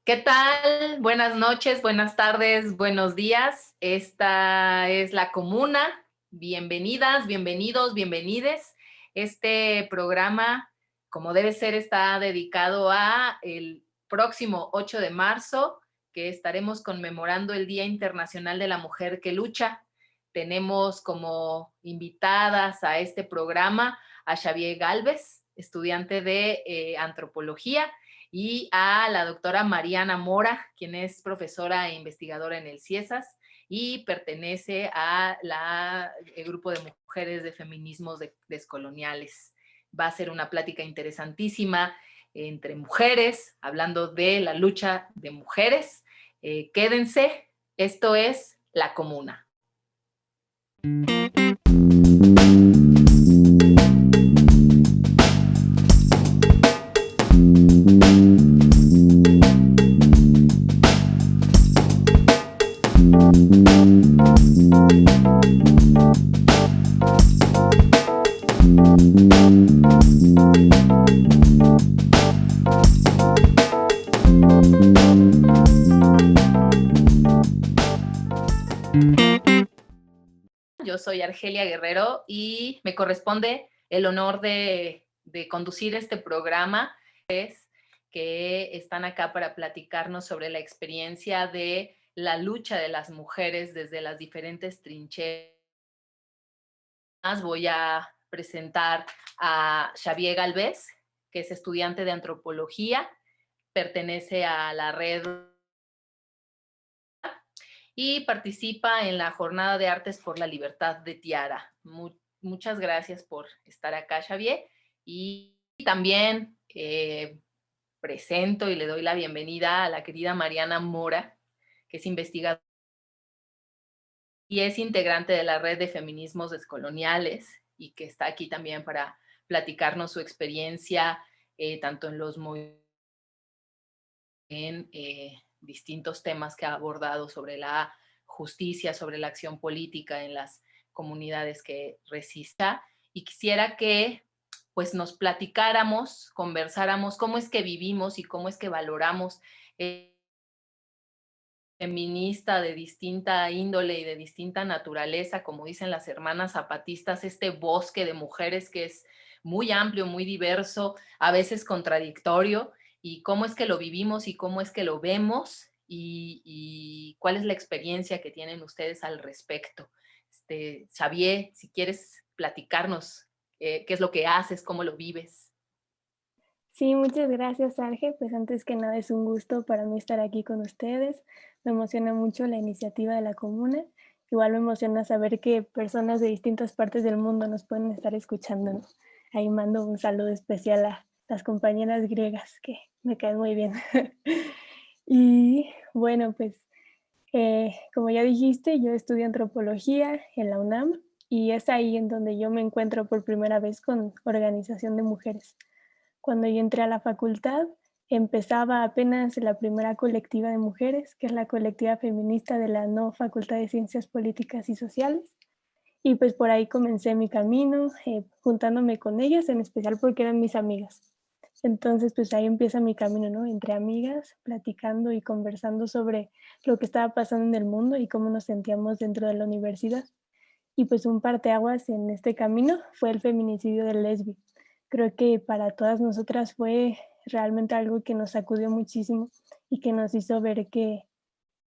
¿Qué tal? Buenas noches, buenas tardes, buenos días. Esta es La Comuna. Bienvenidas, bienvenidos, bienvenides. Este programa, como debe ser, está dedicado a el próximo 8 de marzo, que estaremos conmemorando el Día Internacional de la Mujer que Lucha. Tenemos como invitadas a este programa a Xavier Galvez, estudiante de antropología, y a la doctora Mariana Mora, quien es profesora e investigadora en el CIESAS y pertenece a el grupo de mujeres de feminismos descoloniales. Va a ser una plática interesantísima entre mujeres, hablando de la lucha de mujeres. Quédense, esto es La Comuna. Yo soy Argelia Guerrero y me corresponde el honor de conducir este programa, que están acá para platicarnos sobre la experiencia de la lucha de las mujeres desde las diferentes trincheras. Voy a presentar a Xavier Galvez, que es estudiante de antropología, pertenece a la red y participa en la Jornada de Artes por la Libertad de Tiara. Muchas gracias por estar acá, Xavier. Y también presento y le doy la bienvenida a la querida Mariana Mora, que es investigadora y es integrante de la Red de Feminismos Descoloniales y que está aquí también para platicarnos su experiencia tanto en los movimientos, en distintos temas que ha abordado sobre la justicia, sobre la acción política en las comunidades que resista. Y quisiera que pues nos platicáramos, conversáramos cómo es que vivimos y cómo es que valoramos feminista de distinta índole y de distinta naturaleza, como dicen las hermanas zapatistas, este bosque de mujeres que es muy amplio, muy diverso, a veces contradictorio, y cómo es que lo vivimos y cómo es que lo vemos y cuál es la experiencia que tienen ustedes al respecto. Xavier, si quieres platicarnos qué es lo que haces, cómo lo vives. Sí, muchas gracias, Arge. Pues antes que nada es un gusto para mí estar aquí con ustedes. Me emociona mucho la iniciativa de la comuna. Igual me emociona saber que personas de distintas partes del mundo nos pueden estar escuchando, ¿no? Ahí mando un saludo especial a las compañeras griegas que me caen muy bien. Y bueno, pues como ya dijiste, yo estudio antropología en la UNAM y es ahí en donde yo me encuentro por primera vez con organización de mujeres. Cuando yo entré a la facultad, empezaba apenas la primera colectiva de mujeres, que es la colectiva feminista de la no Facultad de Ciencias Políticas y Sociales. Y pues por ahí comencé mi camino, juntándome con ellas, en especial porque eran mis amigas. Entonces, pues ahí empieza mi camino, ¿no? Entre amigas, platicando y conversando sobre lo que estaba pasando en el mundo y cómo nos sentíamos dentro de la universidad. Y pues un parteaguas en este camino fue el feminicidio de Lesbi. Creo que para todas nosotras fue realmente algo que nos sacudió muchísimo y que nos hizo ver que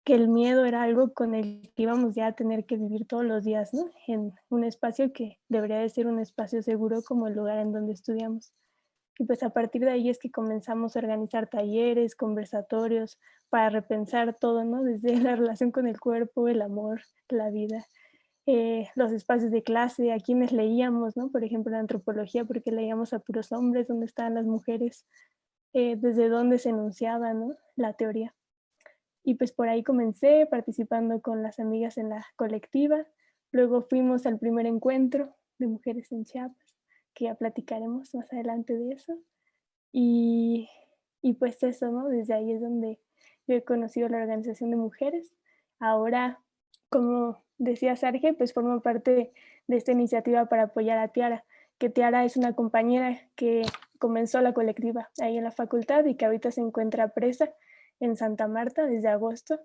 el miedo era algo con el que íbamos ya a tener que vivir todos los días, ¿no? En un espacio que debería de ser un espacio seguro como el lugar en donde estudiamos. Y pues a partir de ahí es que comenzamos a organizar talleres, conversatorios, para repensar todo, ¿no? Desde la relación con el cuerpo, el amor, la vida, los espacios de clase, a quienes leíamos, ¿no? Por ejemplo, la antropología, porque leíamos a puros hombres, dónde estaban las mujeres, desde dónde se enunciaba, ¿no? La teoría. Y pues por ahí comencé participando con las amigas en la colectiva. Luego fuimos al primer encuentro de mujeres en Chiapas, que ya platicaremos más adelante de eso. Y, y pues eso, ¿no? Desde ahí es donde yo he conocido la organización de mujeres. Ahora, como decía Sarge, pues formo parte de esta iniciativa para apoyar a Tiara, que Tiara es una compañera que comenzó la colectiva ahí en la facultad y que ahorita se encuentra presa en Santa Marta desde agosto.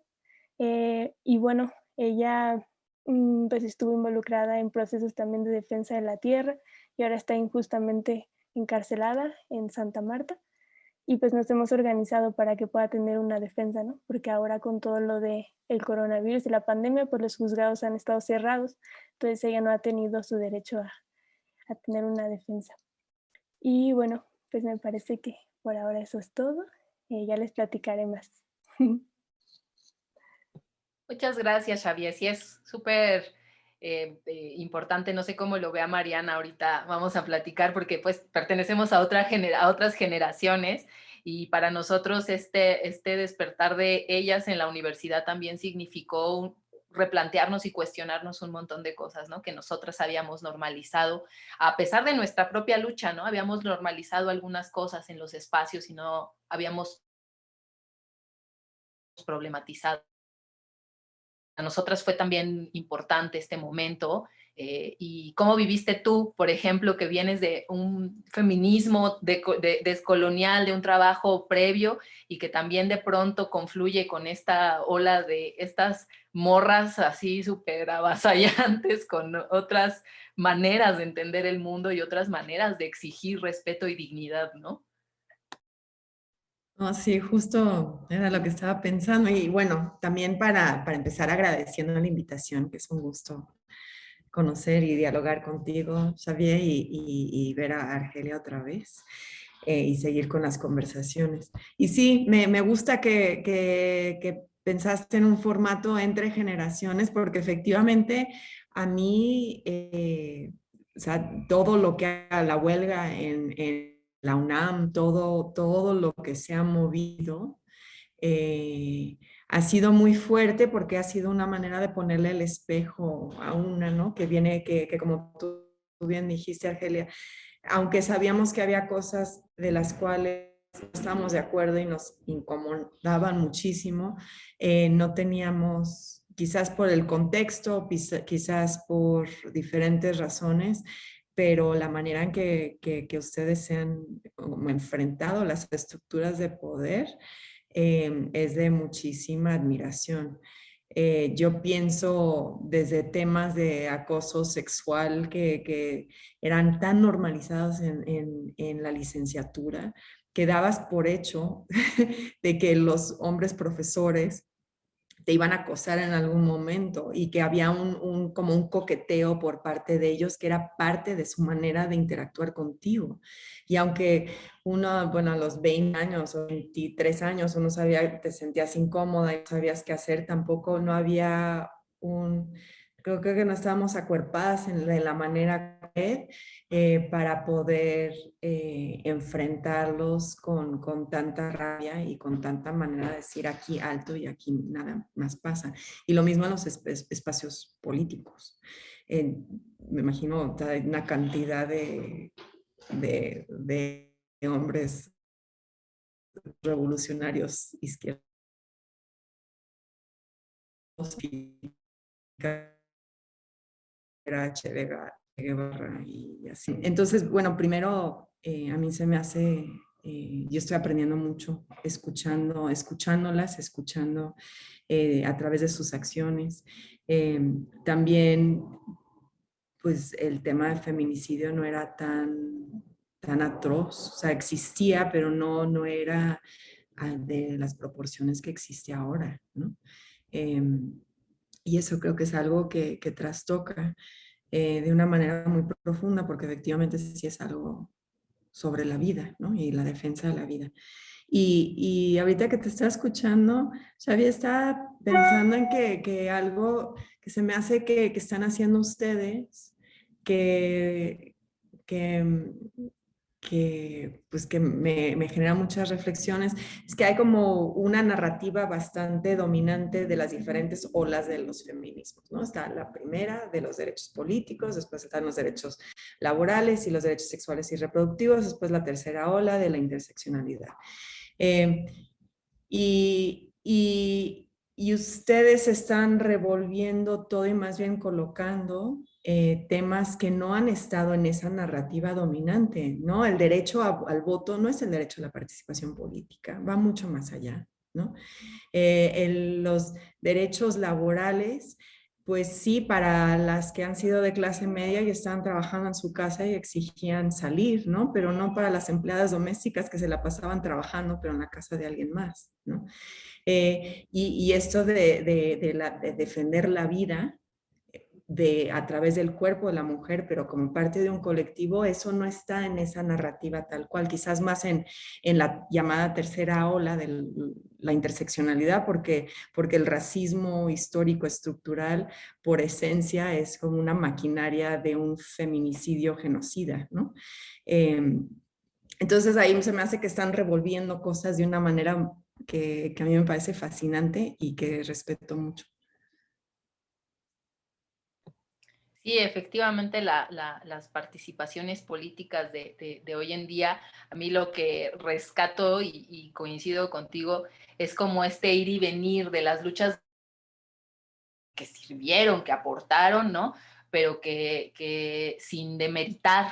Y bueno, ella pues estuvo involucrada en procesos también de defensa de la tierra y ahora está injustamente encarcelada en Santa Marta. Y pues nos hemos organizado para que pueda tener una defensa, ¿no? Porque ahora con todo lo de el coronavirus y la pandemia, pues los juzgados han estado cerrados, entonces ella no ha tenido su derecho a tener una defensa. Y bueno, pues me parece que por ahora eso es todo. Ya les platicaré más. Muchas gracias, Xavier. Sí, es súper importante. No sé cómo lo vea Mariana ahorita. Vamos a platicar porque pues pertenecemos a, a otras generaciones y para nosotros este despertar de ellas en la universidad también significó replantearnos y cuestionarnos un montón de cosas, ¿no? Que nosotras habíamos normalizado, a pesar de nuestra propia lucha, ¿no? Habíamos normalizado algunas cosas en los espacios y no habíamos problematizado. Para nosotras fue también importante este momento. ¿Y cómo viviste tú, por ejemplo, que vienes de un feminismo descolonial, de un trabajo previo y que también de pronto confluye con esta ola de estas morras así súper avasallantes con otras maneras de entender el mundo y otras maneras de exigir respeto y dignidad, ¿no? No, sí, justo era lo que estaba pensando. Y bueno, también para empezar agradeciendo la invitación, que es un gusto conocer y dialogar contigo, Xavier, y ver a Argelia otra vez y seguir con las conversaciones. Y sí, me gusta que pensaste en un formato entre generaciones, porque efectivamente a mí, o sea, todo lo que a la huelga en la UNAM, todo lo que se ha movido, ha sido muy fuerte porque ha sido una manera de ponerle el espejo a una, ¿no? Que viene, que como tú bien dijiste, Argelia, aunque sabíamos que había cosas de las cuales no estábamos de acuerdo y nos incomodaban muchísimo, no teníamos, quizás por el contexto, quizás por diferentes razones, pero la manera en que ustedes se han como enfrentado las estructuras de poder es de muchísima admiración. Yo pienso desde temas de acoso sexual que eran tan normalizados en la licenciatura, que dabas por hecho de que los hombres profesores te iban a acosar en algún momento y que había como un coqueteo por parte de ellos que era parte de su manera de interactuar contigo. Y aunque uno, bueno, a los 20 años o 23 años uno sabía, te sentías incómoda y no sabías qué hacer, tampoco no había creo que no estábamos acuerpadas en la manera para poder enfrentarlos con tanta rabia y con tanta manera de decir aquí alto y aquí nada más pasa. Y lo mismo en los espacios políticos. Me imagino una cantidad de hombres revolucionarios izquierdos era Che Guevara y así. Entonces, bueno, primero a mí se me hace, yo estoy aprendiendo mucho, escuchándolas, escuchando a través de sus acciones. También, pues el tema del feminicidio no era tan atroz, o sea, existía, pero no era de las proporciones que existe ahora, ¿no? Y eso creo que es algo que trastoca de una manera muy profunda, porque efectivamente sí es algo sobre la vida, ¿no? Y la defensa de la vida. Y ahorita que te estaba escuchando, Xavi, estaba pensando en que algo que se me hace que están haciendo ustedes, que, que, pues que me genera muchas reflexiones, es que hay como una narrativa bastante dominante de las diferentes olas de los feminismos, ¿no? Está la primera de los derechos políticos, después están los derechos laborales y los derechos sexuales y reproductivos, después la tercera ola de la interseccionalidad. Eh, y ustedes están revolviendo todo y más bien colocando temas que no han estado en esa narrativa dominante, ¿no? El derecho al voto no es el derecho a la participación política, va mucho más allá, ¿no? Los derechos laborales, pues sí, para las que han sido de clase media y están trabajando en su casa y exigían salir, ¿no? Pero no para las empleadas domésticas que se la pasaban trabajando, pero en la casa de alguien más, ¿no? Y esto de defender la vida a través del cuerpo de la mujer, pero como parte de un colectivo, eso no está en esa narrativa tal cual, quizás más en la llamada tercera ola de la interseccionalidad, porque el racismo histórico estructural, por esencia, es como una maquinaria de un feminicidio genocida, ¿no? Entonces ahí se me hace que están revolviendo cosas de una manera que a mí me parece fascinante y que respeto mucho. Sí, efectivamente las participaciones políticas de hoy en día, a mí lo que rescato y coincido contigo es como este ir y venir de las luchas que sirvieron, que aportaron, ¿no? Pero que sin demeritar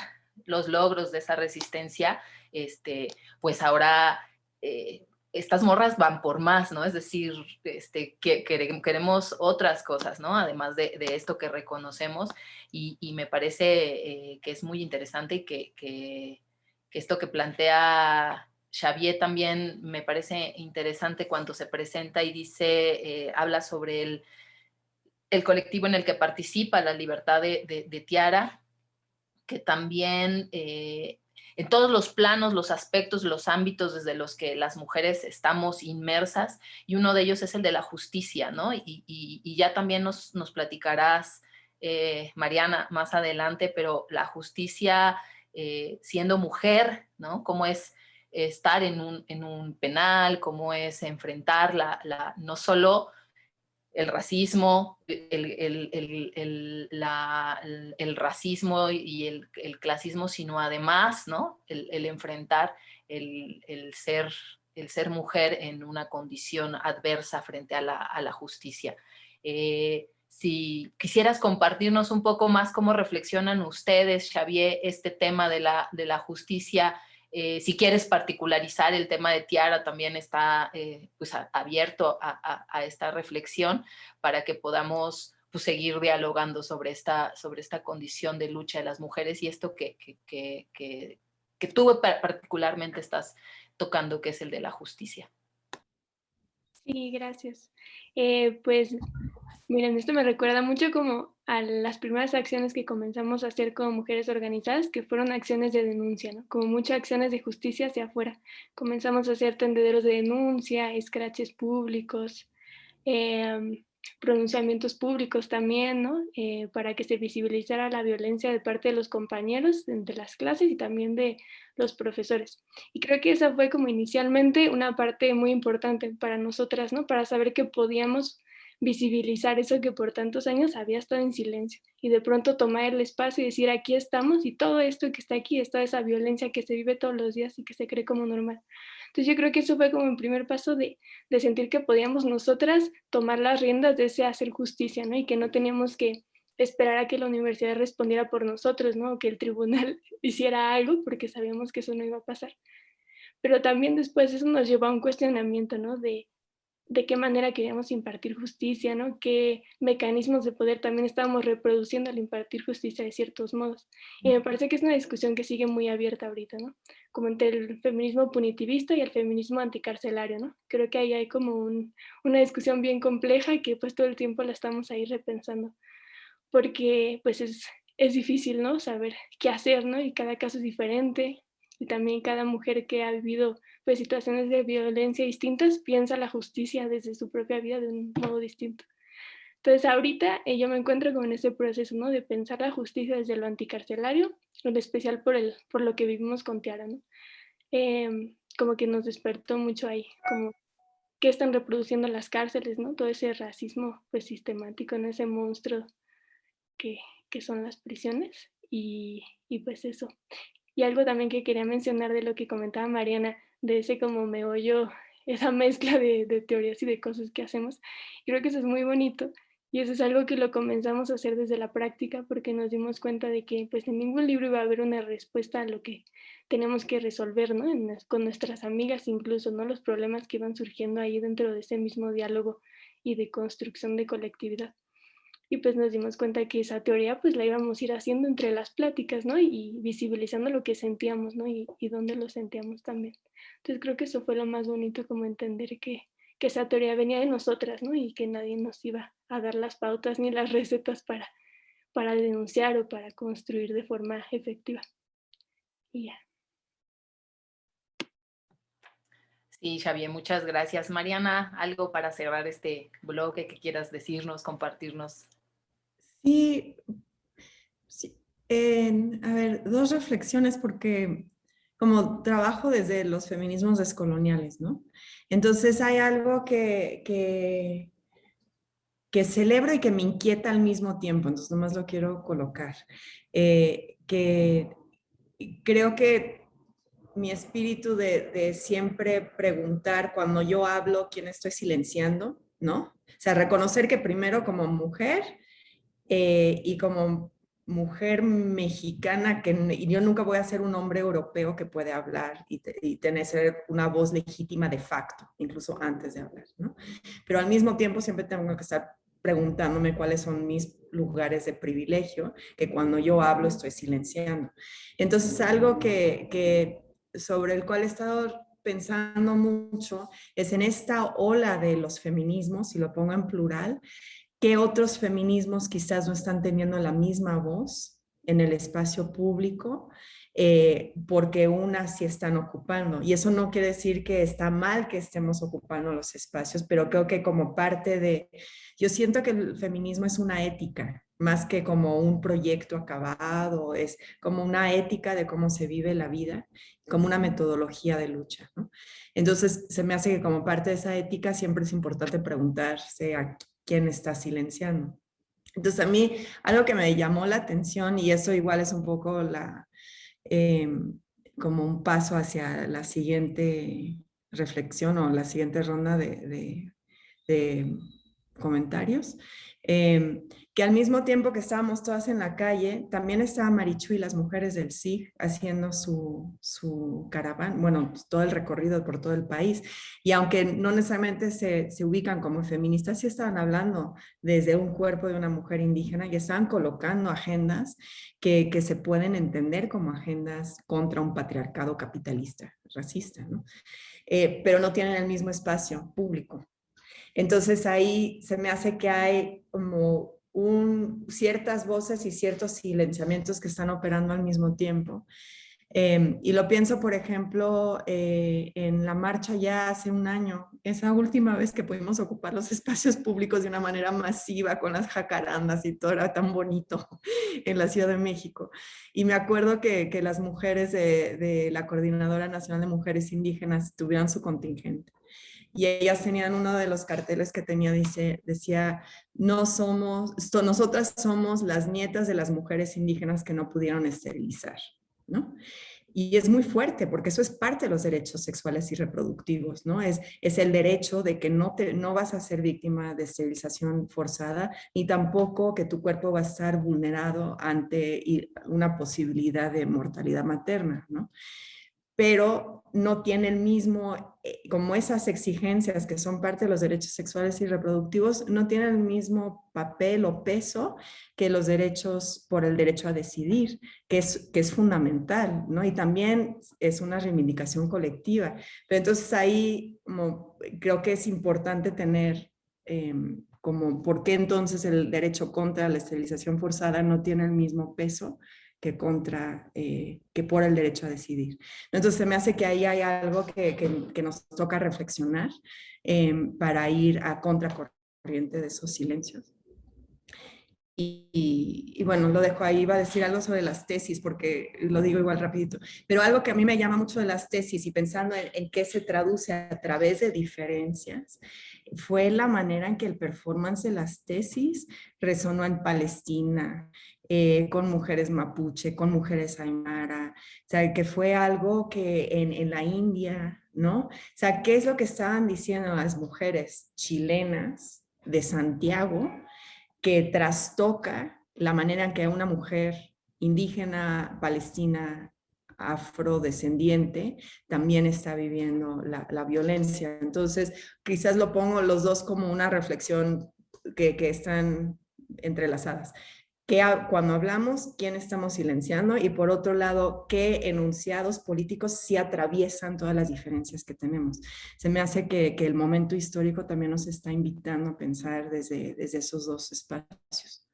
los logros de esa resistencia, pues ahora estas morras van por más, ¿no? Es decir, queremos otras cosas, ¿no? Además de esto que reconocemos y me parece que es muy interesante y que esto que plantea Xavier también me parece interesante cuando se presenta y dice, habla sobre el colectivo en el que participa, la libertad de Tiara, que también en todos los planos, los aspectos, los ámbitos desde los que las mujeres estamos inmersas, y uno de ellos es el de la justicia, ¿no? Y ya también nos platicarás, Mariana, más adelante, pero la justicia siendo mujer, ¿no? Cómo es estar en un penal, cómo es enfrentar no solo el racismo, el racismo y el clasismo, sino además, ¿no? El enfrentar el ser mujer en una condición adversa frente a la justicia. Si quisieras compartirnos un poco más cómo reflexionan ustedes, Xavier, este tema de la justicia. Si quieres particularizar el tema de Tiara, también está pues abierto a esta reflexión para que podamos pues, seguir dialogando sobre esta condición de lucha de las mujeres y esto que tú particularmente estás tocando, que es el de la justicia. Sí, gracias. Pues miren, esto me recuerda mucho como a las primeras acciones que comenzamos a hacer como mujeres organizadas, que fueron acciones de denuncia, ¿no? Como muchas acciones de justicia hacia afuera. Comenzamos a hacer tendederos de denuncia, escraches públicos, pronunciamientos públicos también, ¿no? Para que se visibilizara la violencia de parte de los compañeros de las clases y también de los profesores. Y creo que esa fue como inicialmente una parte muy importante para nosotras, ¿no? Para saber que podíamos visibilizar eso que por tantos años había estado en silencio y de pronto tomar el espacio y decir aquí estamos y todo esto que está aquí es toda esa violencia que se vive todos los días y que se cree como normal. Entonces yo creo que eso fue como el primer paso de sentir que podíamos nosotras tomar las riendas de ese hacer justicia, ¿no? Y que no teníamos que esperar a que la universidad respondiera por nosotros, ¿no? O que el tribunal hiciera algo porque sabíamos que eso no iba a pasar. Pero también después eso nos llevó a un cuestionamiento, ¿no? De qué manera queríamos impartir justicia, ¿no? Qué mecanismos de poder también estábamos reproduciendo al impartir justicia de ciertos modos. Y me parece que es una discusión que sigue muy abierta ahorita, ¿no? Como entre el feminismo punitivista y el feminismo anticarcelario, ¿no? Creo que ahí hay como una discusión bien compleja y que pues todo el tiempo la estamos ahí repensando, porque pues es difícil, ¿no? Saber qué hacer, ¿no? Y cada caso es diferente y también cada mujer que ha vivido pues situaciones de violencia distintas piensa la justicia desde su propia vida de un modo distinto. Entonces ahorita yo me encuentro como en ese proceso, ¿no? De pensar la justicia desde lo anticarcelario, en especial por lo que vivimos con Tiara, ¿no? Como que nos despertó mucho ahí, como qué están reproduciendo las cárceles, ¿no? Todo ese racismo pues sistemático, en ese monstruo que, que son las prisiones y pues eso. Y algo también que quería mencionar de lo que comentaba Mariana, de ese como meollo, esa mezcla de teorías y de cosas que hacemos, creo que eso es muy bonito, Y eso es algo que lo comenzamos a hacer desde la práctica porque nos dimos cuenta de que pues en ningún libro iba a haber una respuesta a lo que tenemos que resolver, ¿no? Con nuestras amigas incluso, ¿no? Los problemas que iban surgiendo ahí dentro de ese mismo diálogo y de construcción de colectividad. Y pues nos dimos cuenta que esa teoría pues la íbamos a ir haciendo entre las pláticas, ¿no? Y visibilizando lo que sentíamos, ¿no? Y dónde lo sentíamos también. Entonces creo que eso fue lo más bonito, como entender que esa teoría venía de nosotras, ¿no? Y que nadie nos iba a dar las pautas ni las recetas para denunciar o para construir de forma efectiva. Y ya. Sí, Xavier, muchas gracias. Mariana, ¿algo para cerrar este bloque que quieras decirnos, compartirnos? Sí, sí. A ver, dos reflexiones porque como trabajo desde los feminismos descoloniales, ¿no? Entonces hay algo que celebro y que me inquieta al mismo tiempo, entonces nomás lo quiero colocar. Que creo que mi espíritu de siempre preguntar cuando yo hablo quién estoy silenciando, ¿no? O sea, reconocer que primero como mujer y como mujer mexicana, y yo nunca voy a ser un hombre europeo que puede hablar y tener una voz legítima de facto, incluso antes de hablar, ¿no? Pero al mismo tiempo siempre tengo que estar preguntándome cuáles son mis lugares de privilegio, que cuando yo hablo estoy silenciando. Entonces, algo que sobre el cual he estado pensando mucho es en esta ola de los feminismos, si lo pongo en plural, que otros feminismos quizás no están teniendo la misma voz en el espacio público, porque unas sí están ocupando. Y eso no quiere decir que está mal que estemos ocupando los espacios, pero creo que como parte de, yo siento que el feminismo es una ética, más que como un proyecto acabado, es como una ética de cómo se vive la vida, como una metodología de lucha, ¿no? Entonces, se me hace que como parte de esa ética siempre es importante preguntarse a quién está silenciando. Entonces, a mí algo que me llamó la atención, y eso igual es un poco como un paso hacia la siguiente reflexión o la siguiente ronda de comentarios, que al mismo tiempo que estábamos todas en la calle, también estaba Marichu y las mujeres del SIG haciendo su caravana, bueno, todo el recorrido por todo el país. Y aunque no necesariamente se ubican como feministas, sí estaban hablando desde un cuerpo de una mujer indígena y estaban colocando agendas que se pueden entender como agendas contra un patriarcado capitalista, racista, ¿no? Pero no tienen el mismo espacio público. Entonces ahí se me hace que hay como ciertas voces y ciertos silenciamientos que están operando al mismo tiempo. Y lo pienso, por ejemplo, en la marcha ya hace un año, esa última vez que pudimos ocupar los espacios públicos de una manera masiva con las jacarandas y todo era tan bonito en la Ciudad de México. Y me acuerdo que las mujeres de la Coordinadora Nacional de Mujeres Indígenas tuvieron su contingente. Y ellas tenían uno de los carteles que tenía, decía, nosotras somos las nietas de las mujeres indígenas que no pudieron esterilizar, ¿no? Y es muy fuerte porque eso es parte de los derechos sexuales y reproductivos, ¿no? Es el derecho de que no vas a ser víctima de esterilización forzada, ni tampoco que tu cuerpo va a estar vulnerado ante una posibilidad de mortalidad materna, ¿no? Pero no tiene el mismo, como esas exigencias que son parte de los derechos sexuales y reproductivos, no tienen el mismo papel o peso que los derechos por el derecho a decidir, que es fundamental, ¿no? Y también es una reivindicación colectiva. Pero entonces ahí creo que es importante tener como por qué entonces el derecho contra la esterilización forzada no tiene el mismo peso que por el derecho a decidir. Entonces se me hace que ahí hay algo que nos toca reflexionar para ir a contracorriente de esos silencios. Y bueno, lo dejo ahí, iba a decir algo sobre las tesis, porque lo digo igual rapidito, pero algo que a mí me llama mucho de las tesis y pensando en qué se traduce a través de diferencias, fue la manera en que el performance de las tesis resonó en Palestina, con mujeres mapuche, con mujeres aymara, o sea, que fue algo que en la India, ¿no? O sea, ¿qué es lo que estaban diciendo las mujeres chilenas de Santiago? que trastoca la manera en que una mujer indígena, palestina, afrodescendiente, también está viviendo la violencia. Entonces, quizás lo pongo los dos como una reflexión que están entrelazadas. Cuando hablamos, ¿quién estamos silenciando? Y por otro lado, ¿qué enunciados políticos sí atraviesan todas las diferencias que tenemos? Se me hace que el momento histórico también nos está invitando a pensar desde esos dos espacios.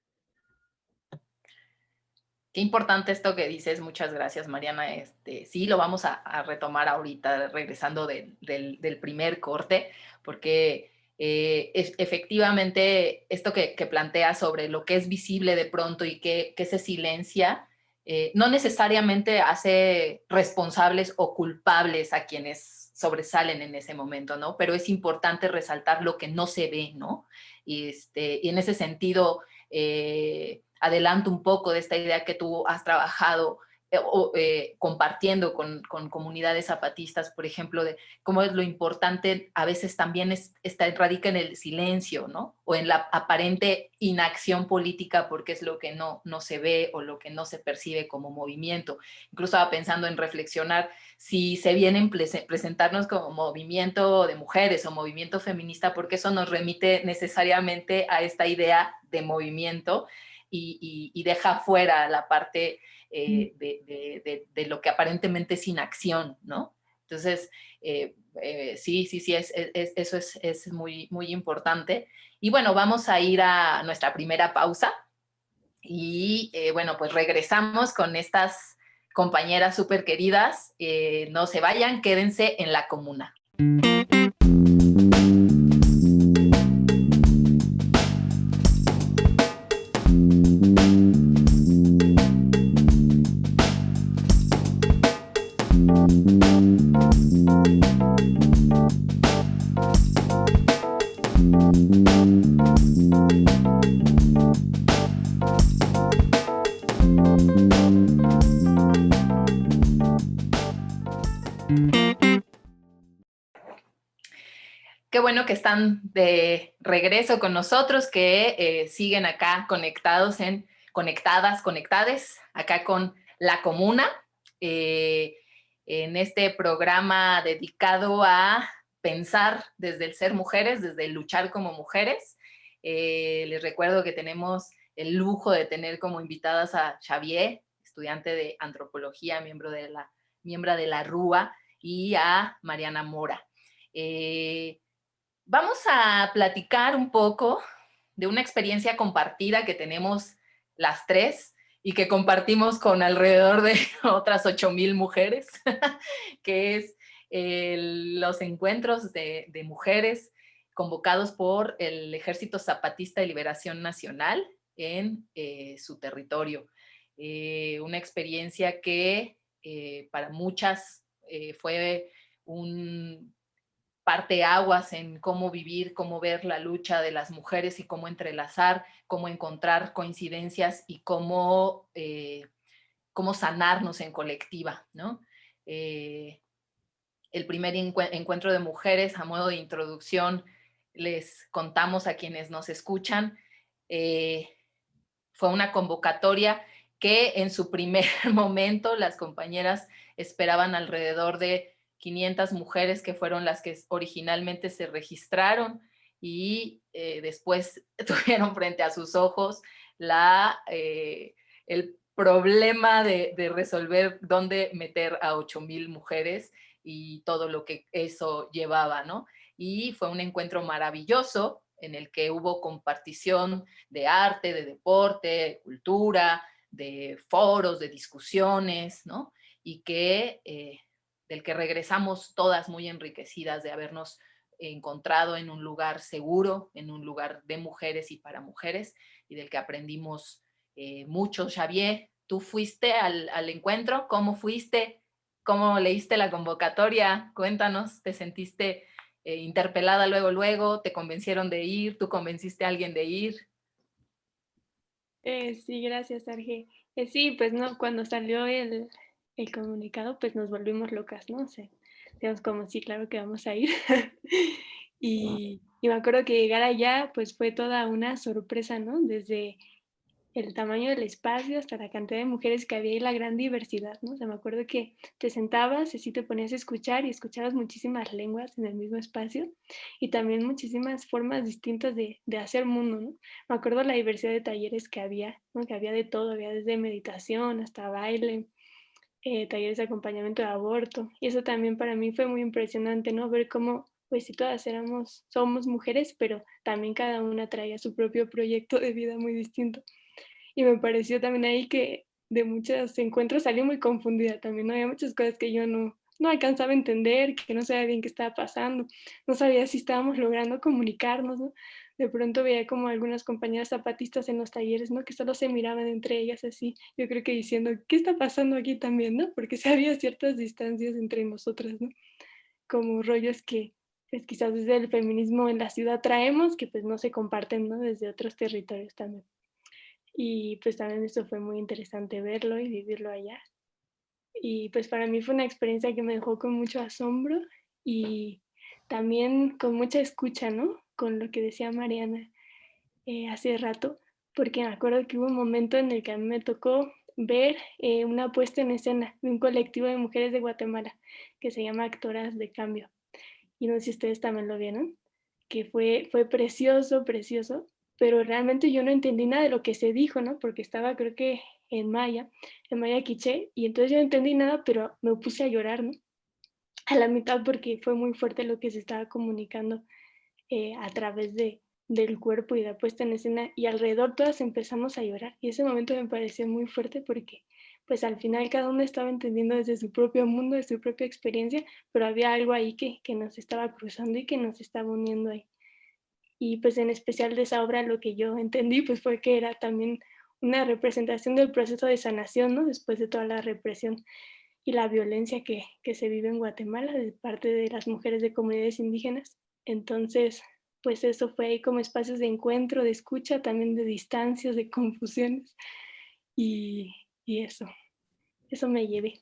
Qué importante esto que dices, muchas gracias, Mariana. Sí, lo vamos a retomar ahorita, regresando del primer corte, porque efectivamente esto que planteas sobre lo que es visible de pronto y que se silencia, no necesariamente hace responsables o culpables a quienes sobresalen en ese momento, ¿no? Pero es importante resaltar lo que no se ve, ¿no? Y en ese sentido, adelanto un poco de esta idea que tú has trabajado compartiendo con comunidades zapatistas, por ejemplo, de cómo es lo importante a veces también radica en el silencio, ¿no? O en la aparente inacción política, porque es lo que no se ve o lo que no se percibe como movimiento. Incluso estaba pensando en reflexionar si se viene a presentarnos como movimiento de mujeres o movimiento feminista, porque eso nos remite necesariamente a esta idea de movimiento y deja fuera la parte de lo que aparentemente es inacción, ¿no? Entonces, sí, eso es muy, muy importante. Y bueno, vamos a ir a nuestra primera pausa y bueno, pues regresamos con estas compañeras súper queridas. No se vayan, quédense en la comuna. Qué bueno que están de regreso con nosotros, que siguen acá conectades, acá con La Comuna, en este programa dedicado a pensar desde el ser mujeres, desde el luchar como mujeres. Les recuerdo que tenemos el lujo de tener como invitadas a Xavier, estudiante de antropología, miembro de la RUA, y a Mariana Mora. Vamos a platicar un poco de una experiencia compartida que tenemos las tres y que compartimos con alrededor de otras 8,000 mujeres, que es los encuentros de mujeres convocados por el Ejército Zapatista de Liberación Nacional en su territorio. Una experiencia que para muchas fue un parteaguas en cómo vivir, cómo ver la lucha de las mujeres y cómo entrelazar, cómo encontrar coincidencias y cómo sanarnos en colectiva, ¿no? El primer encuentro de mujeres, a modo de introducción, les contamos a quienes nos escuchan, fue una convocatoria que en su primer momento las compañeras esperaban alrededor de 500 mujeres, que fueron las que originalmente se registraron, y después tuvieron frente a sus ojos el problema de resolver dónde meter a 8,000 mujeres y todo lo que eso llevaba, ¿no? Y fue un encuentro maravilloso en el que hubo compartición de arte, de deporte, de cultura, de foros, de discusiones, ¿no? Y del que regresamos todas muy enriquecidas de habernos encontrado en un lugar seguro, en un lugar de mujeres y para mujeres, y del que aprendimos mucho. Xavier, ¿tú fuiste al encuentro? ¿Cómo fuiste? ¿Cómo leíste la convocatoria? Cuéntanos, ¿te sentiste interpelada luego? ¿Te convencieron de ir? ¿Tú convenciste a alguien de ir? Sí, gracias, Arge. Sí, pues no, cuando salió el comunicado, pues nos volvimos locas, ¿no? O sea, digamos como, sí, claro que vamos a ir. Y Y me acuerdo que llegar allá, pues fue toda una sorpresa, ¿no? Desde el tamaño del espacio hasta la cantidad de mujeres que había y la gran diversidad, ¿no? O sea, me acuerdo que te sentabas y así te ponías a escuchar y escuchabas muchísimas lenguas en el mismo espacio y también muchísimas formas distintas de hacer mundo, ¿no? Me acuerdo la diversidad de talleres que había, ¿no? Que había de todo, había desde meditación hasta baile, talleres de acompañamiento de aborto. Y eso también para mí fue muy impresionante, ¿no? Ver cómo, pues si todas somos mujeres, pero también cada una traía su propio proyecto de vida muy distinto. Y me pareció también ahí que de muchos encuentros salí muy confundida también, ¿no? Había muchas cosas que yo no alcanzaba a entender, que no sabía bien qué estaba pasando, no sabía si estábamos logrando comunicarnos, ¿no? De pronto veía como algunas compañeras zapatistas en los talleres, ¿no? Que solo se miraban entre ellas así, yo creo que diciendo, ¿qué está pasando aquí también, no? Porque sí había ciertas distancias entre nosotras, ¿no? Como rollos que, pues quizás desde el feminismo en la ciudad traemos, que pues no se comparten, ¿no? Desde otros territorios también. Y pues también eso fue muy interesante verlo y vivirlo allá. Y pues para mí fue una experiencia que me dejó con mucho asombro y también con mucha escucha, ¿no? Con lo que decía Mariana hace rato, porque me acuerdo que hubo un momento en el que a mí me tocó ver una puesta en escena de un colectivo de mujeres de Guatemala que se llama Actoras de Cambio. Y no sé si ustedes también lo vieron, que fue precioso, precioso, pero realmente yo no entendí nada de lo que se dijo, ¿no? Porque estaba creo que en maya quiché, y entonces yo no entendí nada, pero me puse a llorar, ¿no? A la mitad porque fue muy fuerte lo que se estaba comunicando a través del cuerpo y de la puesta en escena, y alrededor todas empezamos a llorar, y ese momento me pareció muy fuerte porque pues al final cada uno estaba entendiendo desde su propio mundo, de su propia experiencia, pero había algo ahí que nos estaba cruzando y que nos estaba uniendo ahí. Y pues en especial de esa obra lo que yo entendí pues fue que era también una representación del proceso de sanación, ¿no? Después de toda la represión y la violencia que se vive en Guatemala de parte de las mujeres de comunidades indígenas. Entonces, pues eso fue ahí como espacios de encuentro, de escucha, también de distancias, de confusiones y eso me llevé.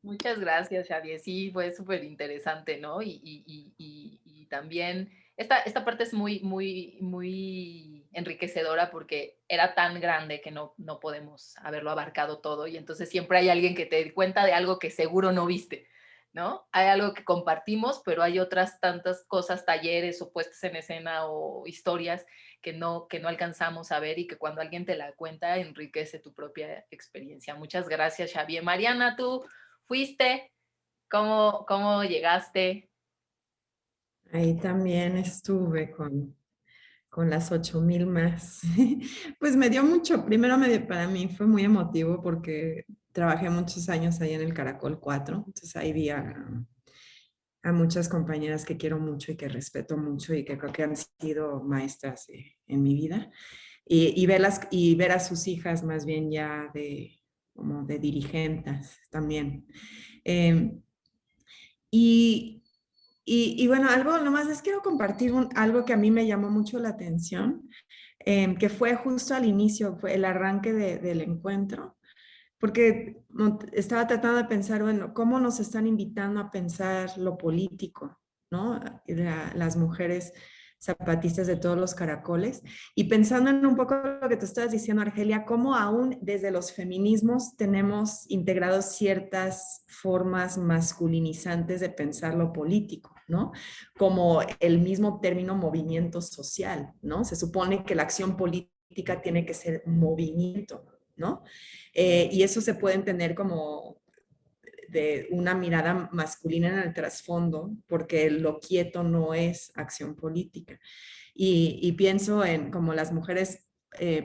Muchas gracias, Xavier. Sí, fue súper interesante, ¿no? Y también esta parte es muy enriquecedora porque era tan grande que no podemos haberlo abarcado todo y entonces siempre hay alguien que te cuenta de algo que seguro no viste, ¿no? Hay algo que compartimos, pero hay otras tantas cosas, talleres o puestas en escena o historias que no alcanzamos a ver y que cuando alguien te la cuenta enriquece tu propia experiencia. Muchas gracias, Xavier. Mariana, tú fuiste, cómo llegaste. Ahí también estuve con las 8,000 más. Pues me dio mucho, primero para mí fue muy emotivo porque trabajé muchos años ahí en el Caracol 4, entonces ahí vi a muchas compañeras que quiero mucho y que respeto mucho y que creo que han sido maestras en mi vida. Y ver a sus hijas más bien ya como de dirigentes también. Eh, y, y bueno, algo nomás les quiero compartir algo que a mí me llamó mucho la atención, que fue justo al inicio, fue el arranque del encuentro, porque estaba tratando de pensar, bueno, cómo nos están invitando a pensar lo político, ¿no? Las mujeres zapatistas de todos los caracoles. Y pensando en un poco lo que tú estabas diciendo, Argelia, cómo aún desde los feminismos tenemos integrados ciertas formas masculinizantes de pensar lo político, ¿no? Como el mismo término movimiento social, ¿no? Se supone que la acción política tiene que ser movimiento, ¿no? Y eso se puede entender como de una mirada masculina en el trasfondo, porque lo quieto no es acción política. Y pienso en como las mujeres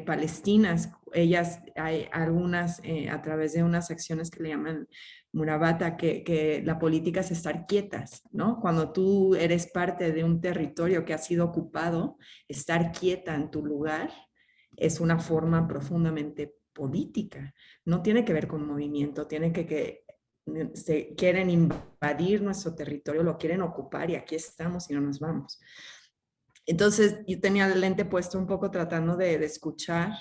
palestinas, ellas hay algunas a través de unas acciones que le llaman Murabata, que la política es estar quietas, ¿no? Cuando tú eres parte de un territorio que ha sido ocupado, estar quieta en tu lugar es una forma profundamente política. No tiene que ver con movimiento, tiene que se quieren invadir nuestro territorio, lo quieren ocupar y aquí estamos y no nos vamos. Entonces yo tenía el lente puesto un poco tratando de escuchar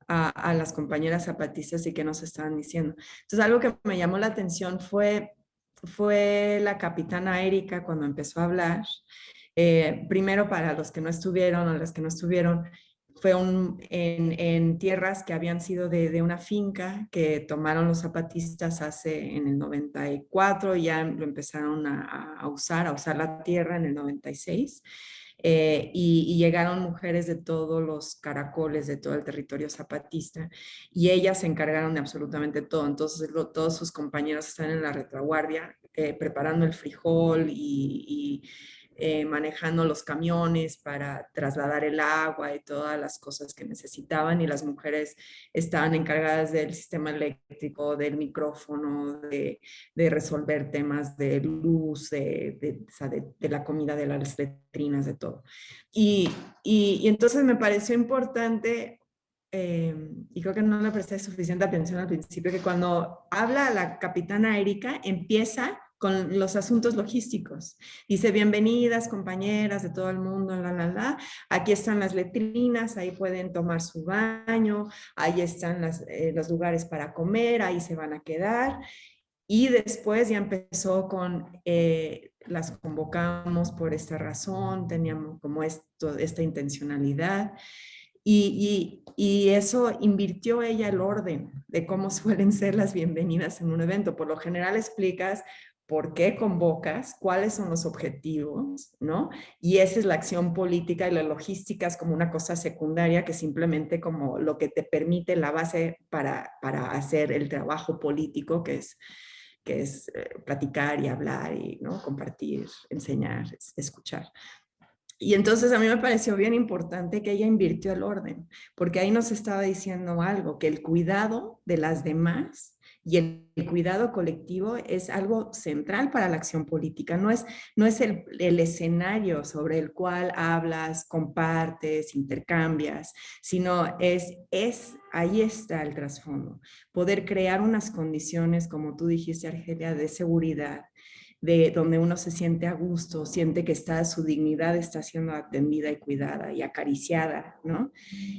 a las compañeras zapatistas y qué nos estaban diciendo. Entonces algo que me llamó la atención fue fue la capitana Erika cuando empezó a hablar. Primero, para los que no estuvieron o las que no estuvieron, fue en tierras que habían sido de una finca que tomaron los zapatistas en el 94, y ya lo empezaron a usar la tierra en el 96. Y llegaron mujeres de todos los caracoles, de todo el territorio zapatista, y ellas se encargaron de absolutamente todo. Entonces todos sus compañeros están en la retaguardia, preparando el frijol y manejando los camiones para trasladar el agua y todas las cosas que necesitaban, y las mujeres estaban encargadas del sistema eléctrico, del micrófono, de resolver temas de luz, de la comida, de las letrinas, de todo. Y entonces me pareció importante, y creo que no le presté suficiente atención al principio, que cuando habla la capitana Erika, empieza con los asuntos logísticos. Dice: bienvenidas compañeras de todo el mundo, aquí están las letrinas, ahí pueden tomar su baño, ahí están los lugares para comer, ahí se van a quedar. Y después ya empezó con, las convocamos por esta razón, teníamos como esta intencionalidad. Y eso invirtió ella el orden de cómo suelen ser las bienvenidas en un evento. Por lo general explicas por qué convocas, cuáles son los objetivos, ¿no? Y esa es la acción política, y la logística es como una cosa secundaria, que simplemente como lo que te permite la base para hacer el trabajo político, que es platicar y hablar y, ¿no?, compartir, enseñar, escuchar. Y entonces a mí me pareció bien importante que ella invirtió el orden, porque ahí nos estaba diciendo algo, que el cuidado de las demás y el cuidado colectivo es algo central para la acción política. No es el escenario sobre el cual hablas, compartes, intercambias, sino ahí está el trasfondo. Poder crear unas condiciones, como tú dijiste, Argelia, de seguridad, de donde uno se siente a gusto, siente que su dignidad está siendo atendida y cuidada y acariciada, ¿no?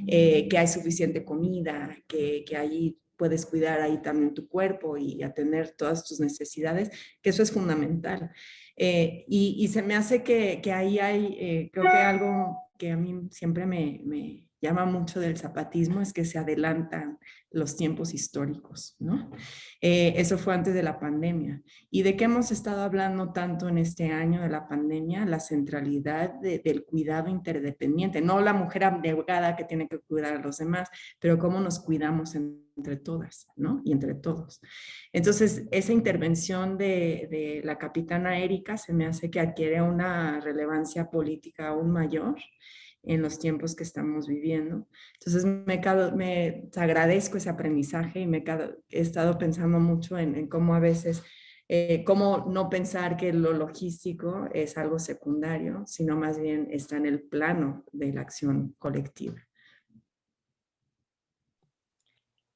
Que hay suficiente comida, que allí puedes cuidar ahí también tu cuerpo y atender todas tus necesidades, que eso es fundamental. Y se me hace que ahí hay, creo que algo que a mí siempre me llama mucho del zapatismo, es que se adelantan los tiempos históricos, ¿no? Eso fue antes de la pandemia. ¿Y de qué hemos estado hablando tanto en este año de la pandemia? La centralidad del cuidado interdependiente, no la mujer abnegada que tiene que cuidar a los demás, pero cómo nos cuidamos entre todas, ¿no? Y entre todos. Entonces, esa intervención de la capitana Erika se me hace que adquiere una relevancia política aún mayor en los tiempos que estamos viviendo. Entonces, te agradezco ese aprendizaje, y he estado pensando mucho en cómo a veces, cómo no pensar que lo logístico es algo secundario, sino más bien está en el plano de la acción colectiva.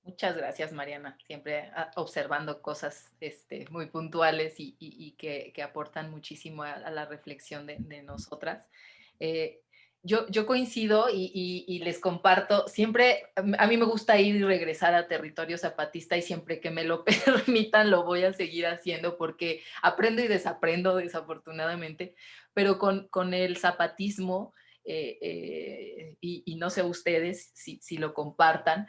Muchas gracias, Mariana. Siempre observando cosas muy puntuales y que aportan muchísimo a la reflexión de nosotras. Yo coincido y les comparto, siempre a mí me gusta ir y regresar a territorio zapatista, y siempre que me lo permitan lo voy a seguir haciendo, porque aprendo y desaprendo, desafortunadamente, pero con el zapatismo, y no sé ustedes si lo compartan,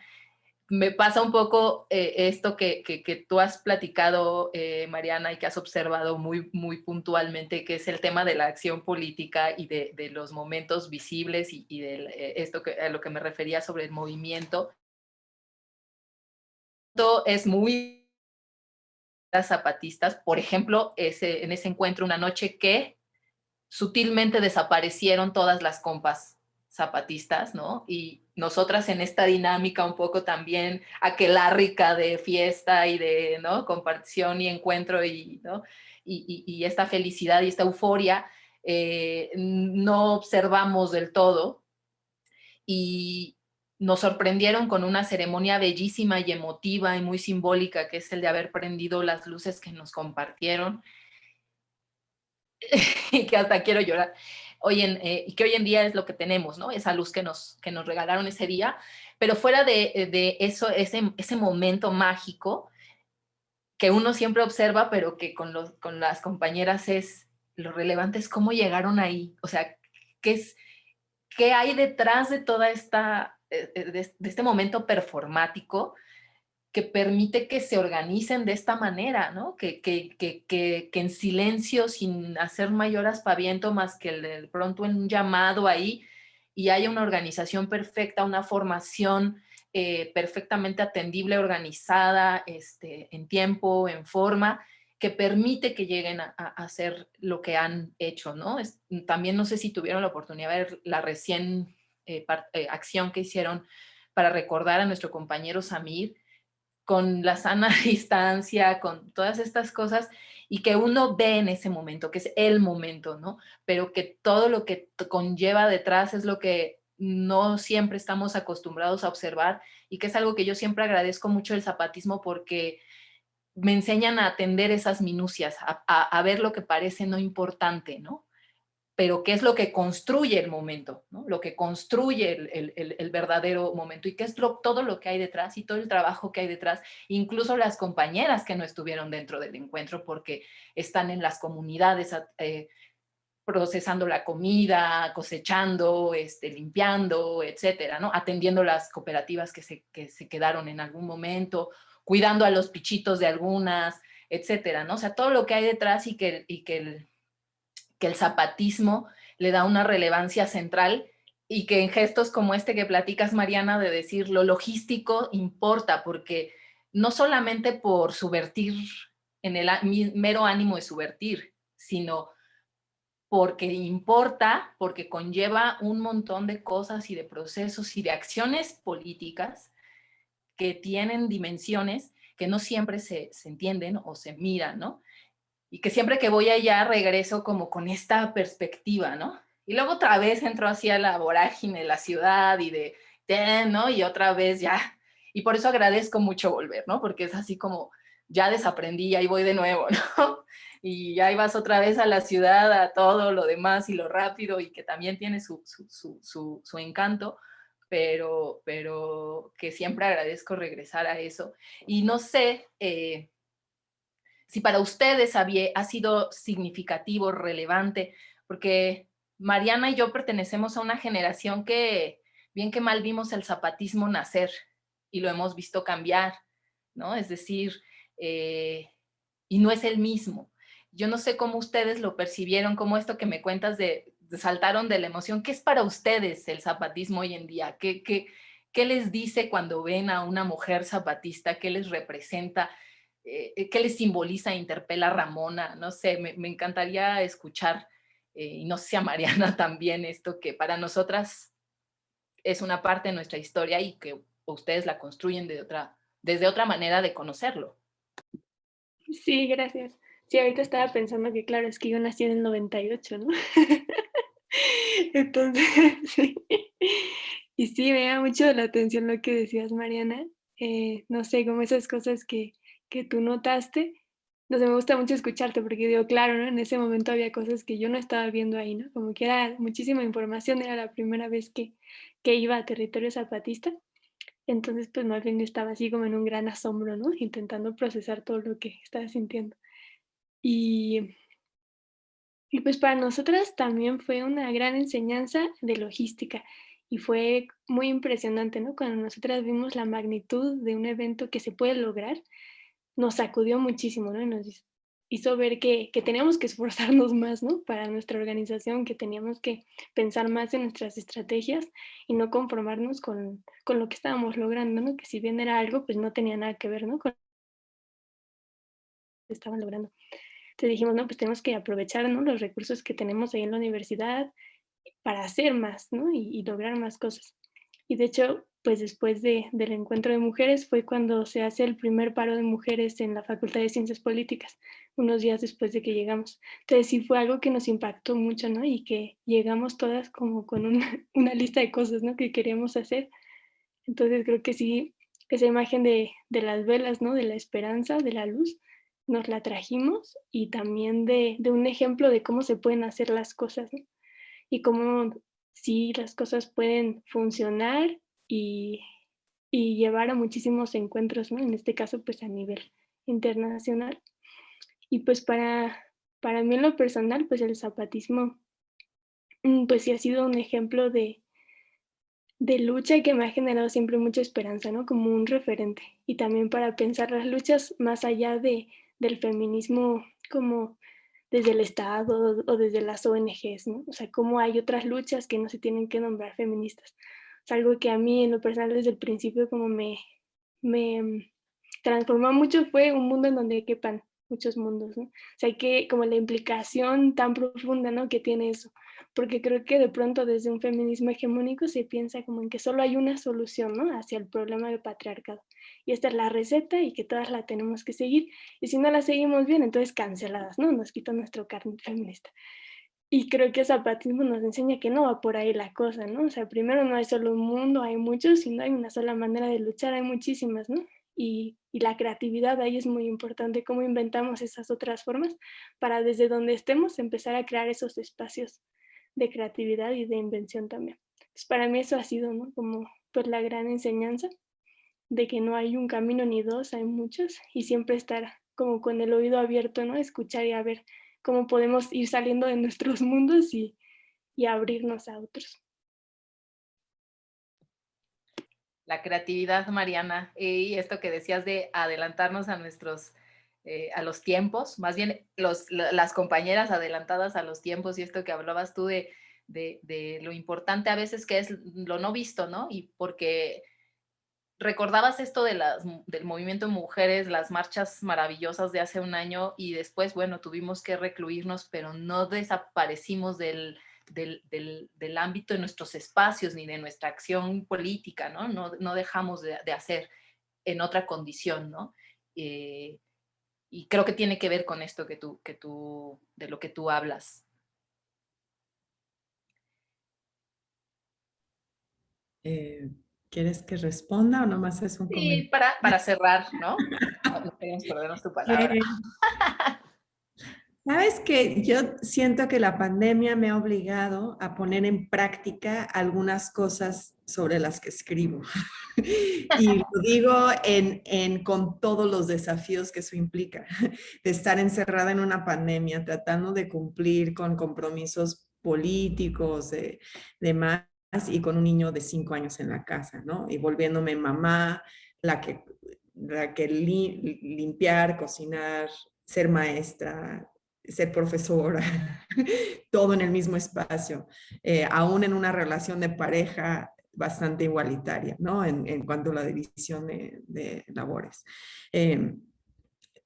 me pasa un poco esto que tú has platicado, Mariana, y que has observado muy puntualmente, que es el tema de la acción política y de los momentos visibles y de esto a lo que me refería sobre el movimiento. Esto es muy zapatistas, por ejemplo, en ese encuentro una noche que sutilmente desaparecieron todas las compas zapatistas, ¿no? Y nosotras en esta dinámica un poco también aquelárrica de fiesta y de, ¿no?, compartición y encuentro ¿no?, y esta felicidad y esta euforia, no observamos del todo, y nos sorprendieron con una ceremonia bellísima y emotiva y muy simbólica, que es el de haber prendido las luces que nos compartieron, y que hasta quiero llorar. Y que hoy en día es lo que tenemos, ¿no? Esa luz que nos regalaron ese día. Pero fuera de eso, ese momento mágico, que uno siempre observa, pero que con las compañeras lo relevante es cómo llegaron ahí, o sea, qué hay detrás de toda de este momento performático que permite que se organicen de esta manera, ¿no? Que en silencio, sin hacer mayor aspaviento más que de pronto en un llamado ahí, y haya una organización perfecta, una formación perfectamente atendible, organizada, en tiempo, en forma, que permite que lleguen a hacer lo que han hecho, ¿no? También no sé si tuvieron la oportunidad de ver la recién acción que hicieron para recordar a nuestro compañero Samir, con la sana distancia, con todas estas cosas, y que uno ve en ese momento, que es el momento, ¿no? Pero que todo lo que conlleva detrás es lo que no siempre estamos acostumbrados a observar, y que es algo que yo siempre agradezco mucho del zapatismo, porque me enseñan a atender esas minucias, a ver lo que parece no importante, ¿no? Pero qué es lo que construye el momento, ¿no? Lo que construye el verdadero momento, y qué es todo lo que hay detrás y todo el trabajo que hay detrás, incluso las compañeras que no estuvieron dentro del encuentro porque están en las comunidades procesando la comida, cosechando, limpiando, etcétera, ¿no? Atendiendo las cooperativas que se quedaron en algún momento, cuidando a los pichitos de algunas, etcétera, ¿no? O sea, todo lo que hay detrás, y que el zapatismo le da una relevancia central, y que en gestos como este que platicas, Mariana, de decir lo logístico importa, porque no solamente por subvertir en el mero ánimo de subvertir, sino porque importa, porque conlleva un montón de cosas y de procesos y de acciones políticas que tienen dimensiones que no siempre se entienden o se miran, ¿no? Y que siempre que voy allá regreso como con esta perspectiva, ¿no? Y luego otra vez entro hacia la vorágine de la ciudad y ¿no? Y otra vez ya. Y por eso agradezco mucho volver, ¿no? Porque es así como, ya desaprendí y ahí voy de nuevo, ¿no? Y ahí vas otra vez a la ciudad, a todo lo demás y lo rápido, y que también tiene su encanto, pero que siempre agradezco regresar a eso. Y no sé, si para ustedes ha sido significativo, relevante, porque Mariana y yo pertenecemos a una generación que, bien que mal, vimos el zapatismo nacer y lo hemos visto cambiar, ¿no? Es decir, y no es el mismo. Yo no sé cómo ustedes lo percibieron, cómo esto que me cuentas saltaron de la emoción. ¿Qué es para ustedes el zapatismo hoy en día? ¿Qué les dice cuando ven a una mujer zapatista? ¿Qué les representa? ¿Qué les simboliza, interpela a Ramona? No sé, me encantaría escuchar, y no sé si a Mariana también, esto que para nosotras es una parte de nuestra historia y que ustedes la construyen desde otra manera de conocerlo. Sí, gracias. Sí, ahorita estaba pensando que, claro, es que yo nací en el 98, ¿no? Entonces, sí. Y sí, me llama mucho la atención lo que decías, Mariana. No sé, como esas cosas que tú notaste. No sé, me gusta mucho escucharte porque digo, claro, ¿no? En ese momento había cosas que yo no estaba viendo ahí, ¿no? Como que era muchísima información, era la primera vez que iba a territorio zapatista. Entonces, pues más bien estaba así como en un gran asombro, ¿no? Intentando procesar todo lo que estaba sintiendo. Y pues para nosotras también fue una gran enseñanza de logística, y fue muy impresionante, ¿no? Cuando nosotras vimos la magnitud de un evento que se puede lograr, nos sacudió muchísimo, ¿no? Y nos hizo ver que teníamos que esforzarnos más, ¿no? Para nuestra organización, que teníamos que pensar más en nuestras estrategias y no conformarnos con lo que estábamos logrando, ¿no? Que si bien era algo, pues no tenía nada que ver, ¿no? Con lo que estaban logrando. Entonces dijimos, no, pues tenemos que aprovechar, ¿no? Los recursos que tenemos ahí en la universidad para hacer más, ¿no? Y lograr más cosas. Y de hecho, pues después del encuentro de mujeres fue cuando se hace el primer paro de mujeres en la Facultad de Ciencias Políticas, unos días después de que llegamos. Entonces sí fue algo que nos impactó mucho, ¿no? Y que llegamos todas como con una lista de cosas, ¿no? Que queríamos hacer. Entonces creo que sí, esa imagen de las velas, ¿no? De la esperanza, de la luz, nos la trajimos, y también de un ejemplo de cómo se pueden hacer las cosas, ¿no? Y cómo sí las cosas pueden funcionar y llevar a muchísimos encuentros, ¿no? En este caso, pues a nivel internacional. Y pues para mí en lo personal, pues el zapatismo, pues sí ha sido un ejemplo de lucha que me ha generado siempre mucha esperanza, ¿no? Como un referente. Y también para pensar las luchas más allá del feminismo como desde el Estado o desde las ONGs, ¿no? O sea, cómo hay otras luchas que no se tienen que nombrar feministas. Es algo que a mí en lo personal desde el principio como me transformó mucho, fue un mundo en donde quepan muchos mundos, ¿no? O sea, que como la implicación tan profunda, ¿no? Que tiene eso, porque creo que de pronto desde un feminismo hegemónico se piensa como en que solo hay una solución, ¿no? Hacia el problema del patriarcado. Y esta es la receta y que todas la tenemos que seguir. Y si no la seguimos bien, entonces canceladas, ¿no? Nos quitan nuestro carnet feminista. Y creo que el zapatismo nos enseña que no va por ahí la cosa, ¿no? O sea, primero no hay solo un mundo, hay muchos, y no hay una sola manera de luchar, hay muchísimas, ¿no? Y la creatividad ahí es muy importante, cómo inventamos esas otras formas para desde donde estemos empezar a crear esos espacios de creatividad y de invención también. Pues para mí eso ha sido, ¿no? Como pues la gran enseñanza de que no hay un camino ni dos, hay muchos, y siempre estar como con el oído abierto, ¿no? Escuchar y a ver cómo podemos ir saliendo de nuestros mundos y abrirnos a otros. La creatividad, Mariana, y esto que decías de adelantarnos a a los tiempos, más bien las compañeras adelantadas a los tiempos, y esto que hablabas tú de lo importante a veces que es lo no visto, ¿no? Y porque recordabas esto del movimiento de mujeres, las marchas maravillosas de hace un año, y después, bueno, tuvimos que recluirnos, pero no desaparecimos del ámbito de nuestros espacios ni de nuestra acción política, ¿no? No dejamos de hacer en otra condición, ¿no? Eh, y creo que tiene que ver con esto de lo que tú hablas. ¿Quieres que responda o nomás es un Sí, comentario? para cerrar, ¿no? No queremos perdernos tu palabra. Sabes que yo siento que la pandemia me ha obligado a poner en práctica algunas cosas sobre las que escribo. Y lo digo con todos los desafíos que eso implica, de estar encerrada en una pandemia, tratando de cumplir con compromisos políticos, de más, y con un niño de 5 años en la casa, ¿no? Y volviéndome mamá, la que limpiar, cocinar, ser maestra, ser profesora, todo en el mismo espacio, aún en una relación de pareja bastante igualitaria, ¿no? En cuanto a la división de labores. Eh,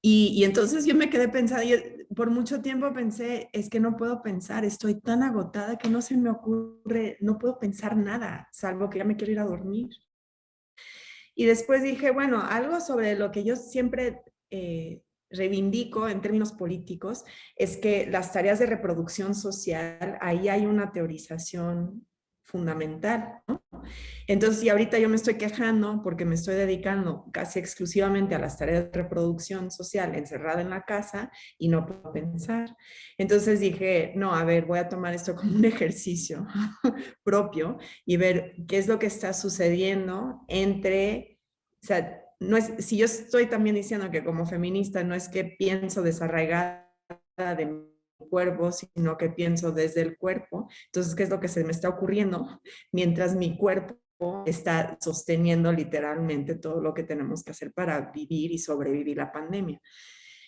y entonces yo me quedé pensando, yo por mucho tiempo pensé, es que no puedo pensar, estoy tan agotada que no se me ocurre, no puedo pensar nada, salvo que ya me quiero ir a dormir. Y después dije, bueno, algo sobre lo que yo siempre reivindico en términos políticos es que las tareas de reproducción social, ahí hay una teorización fundamental, ¿no? Entonces, y ahorita yo me estoy quejando porque me estoy dedicando casi exclusivamente a las tareas de reproducción social encerrada en la casa y no puedo pensar. Entonces dije, no, a ver, voy a tomar esto como un ejercicio propio y ver qué es lo que está sucediendo o sea, no es, si yo estoy también diciendo que como feminista no es que pienso desarraigada de mi cuerpo, sino que pienso desde el cuerpo, entonces, ¿qué es lo que se me está ocurriendo? Mientras mi cuerpo está sosteniendo literalmente todo lo que tenemos que hacer para vivir y sobrevivir la pandemia.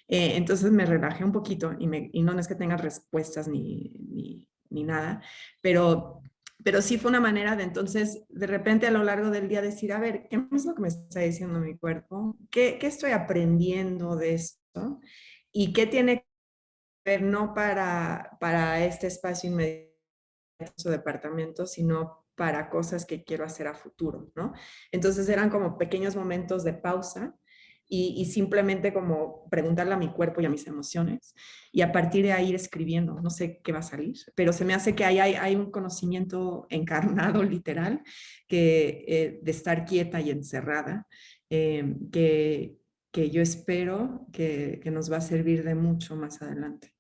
Entonces me relajé un poquito y no es que tenga respuestas ni nada, pero sí fue una manera de entonces de repente a lo largo del día decir, a ver, ¿qué es lo que me está diciendo mi cuerpo? ¿Qué estoy aprendiendo de esto? ¿Y qué tiene que ver no para este espacio inmediato su departamento, sino para cosas que quiero hacer a futuro, ¿no? Entonces eran como pequeños momentos de pausa y simplemente como preguntarle a mi cuerpo y a mis emociones y a partir de ahí ir escribiendo, no sé qué va a salir, pero se me hace que ahí hay un conocimiento encarnado, literal, de estar quieta y encerrada, que yo espero que nos va a servir de mucho más adelante.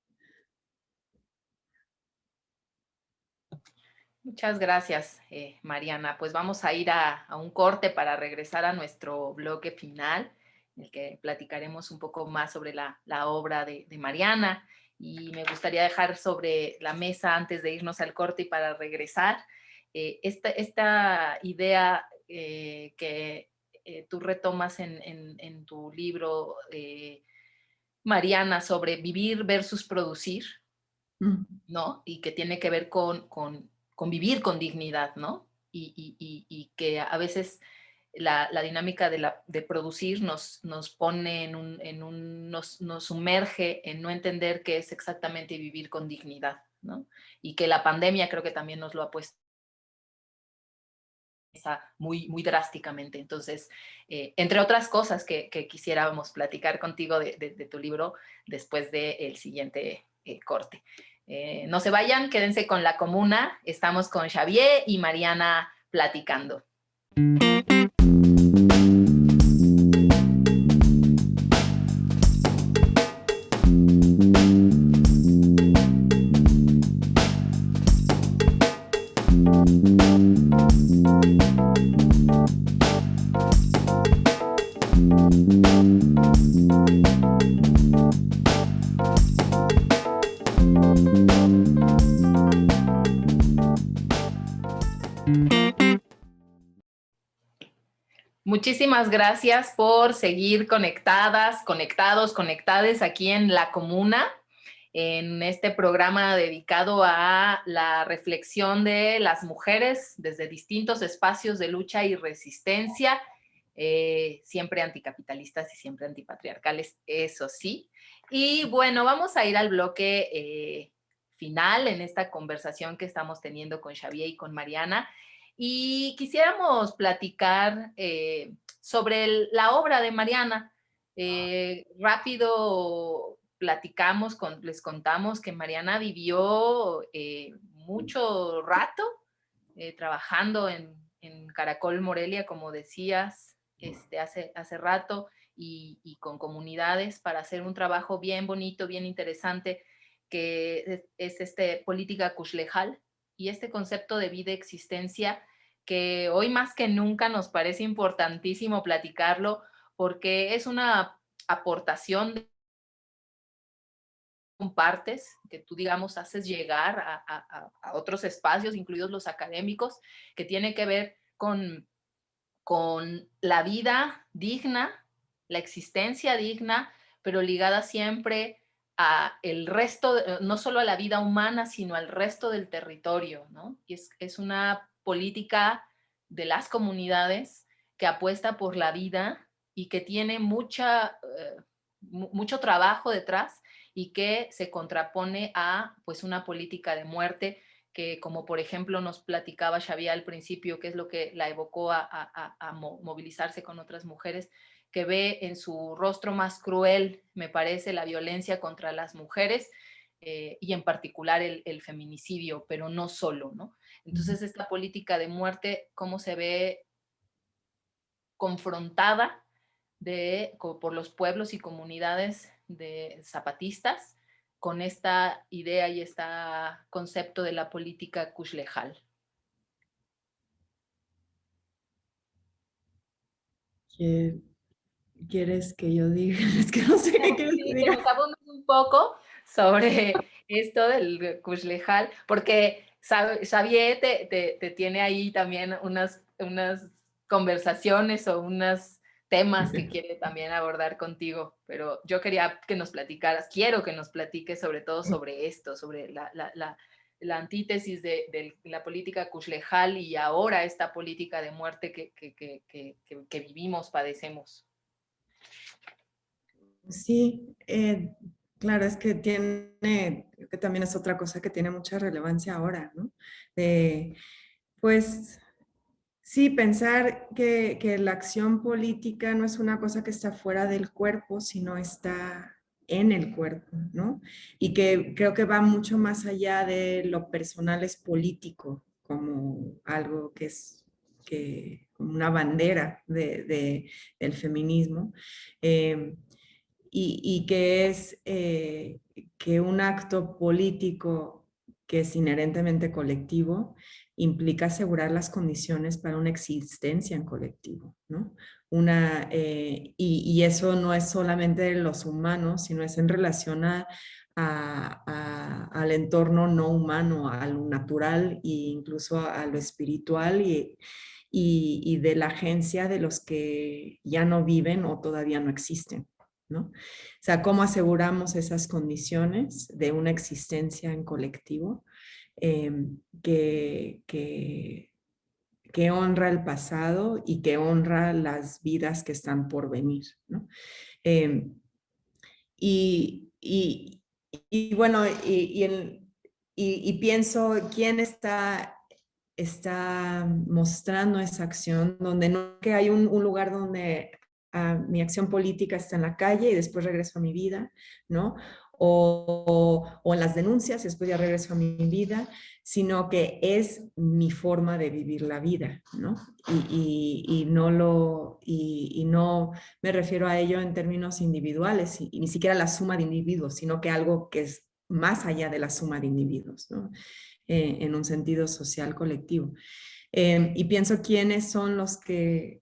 Muchas gracias, Mariana. Pues vamos a ir a un corte para regresar a nuestro bloque final el que platicaremos un poco más sobre la obra de Mariana. Y me gustaría dejar sobre la mesa antes de irnos al corte y para regresar, esta idea que tú retomas en tu libro, Mariana, sobre vivir versus producir, ¿no? Y que tiene que ver con vivir con dignidad, ¿no? Y que a veces la dinámica de producir nos pone nos sumerge en no entender qué es exactamente vivir con dignidad, ¿no? Y que la pandemia creo que también nos lo ha puesto muy, muy drásticamente. Entonces, entre otras cosas que quisiéramos platicar contigo de tu libro después del siguiente corte. No se vayan, quédense con La Comuna. Estamos con Xavier y Mariana platicando. Muchísimas gracias por seguir conectadas, conectados, conectades aquí en La Comuna, en este programa dedicado a la reflexión de las mujeres desde distintos espacios de lucha y resistencia, siempre anticapitalistas y siempre antipatriarcales, eso sí. Y bueno, vamos a ir al bloque final en esta conversación que estamos teniendo con Xavier y con Mariana. Y quisiéramos platicar sobre la obra de Mariana. Rápido platicamos, les contamos que Mariana vivió mucho rato trabajando en Caracol Morelia, como decías, hace rato, y con comunidades para hacer un trabajo bien bonito, bien interesante, que es política Kuxlejal, y este concepto de vida existencia que hoy más que nunca nos parece importantísimo platicarlo porque es una aportación de compartes, que tú, digamos, haces llegar a otros espacios, incluidos los académicos, que tiene que ver con la vida digna, la existencia digna, pero ligada siempre a el resto, no solo a la vida humana, sino al resto del territorio, ¿no? Y es una política de las comunidades que apuesta por la vida y que tiene mucho trabajo detrás y que se contrapone a pues una política de muerte que, como por ejemplo nos platicaba Xavier al principio, que es lo que la evocó a movilizarse con otras mujeres, que ve en su rostro más cruel, me parece, la violencia contra las mujeres y en particular el feminicidio, pero no solo, ¿no? Entonces esta política de muerte, cómo se ve confrontada por los pueblos y comunidades de zapatistas con esta idea y este concepto de la política Kuxlejal. ¿Quieres que yo diga? Es que no sé qué quieres Sí, que que diga. nos abundes un poco sobre esto del Kuxlejal, porque Xavier te tiene ahí también unas conversaciones o unos temas que quiere también abordar contigo, pero yo quería que nos platicaras, quiero que nos platiques sobre todo sobre esto, sobre la antítesis de la política Kuxlejal y ahora esta política de muerte que vivimos, padecemos. Sí, claro, es que creo que también es otra cosa que tiene mucha relevancia ahora, ¿no? Pues sí, pensar que la acción política no es una cosa que está fuera del cuerpo, sino está en el cuerpo, ¿no? Y que creo que va mucho más allá de lo personal, es político, como algo que es como una bandera del feminismo. Y que es que un acto político que es inherentemente colectivo, implica asegurar las condiciones para una existencia en colectivo, ¿no? Y eso no es solamente de los humanos, sino es en relación al entorno no humano, a lo natural e incluso a lo espiritual y de la agencia de los que ya no viven o todavía no existen, ¿no? O sea, ¿cómo aseguramos esas condiciones de una existencia en colectivo eh, que honra el pasado y que honra las vidas que están por venir, ¿no? Eh, y, y, y, bueno, y pienso, ¿quién está mostrando esa acción? Donde no que hay un lugar donde mi acción política está en la calle y después regreso a mi vida, ¿no? O en las denuncias y después ya regreso a mi vida, sino que es mi forma de vivir la vida, ¿no? Y no me refiero a ello en términos individuales y ni siquiera la suma de individuos, sino que algo que es más allá de la suma de individuos, ¿no? En un sentido social colectivo. Y pienso quiénes son los que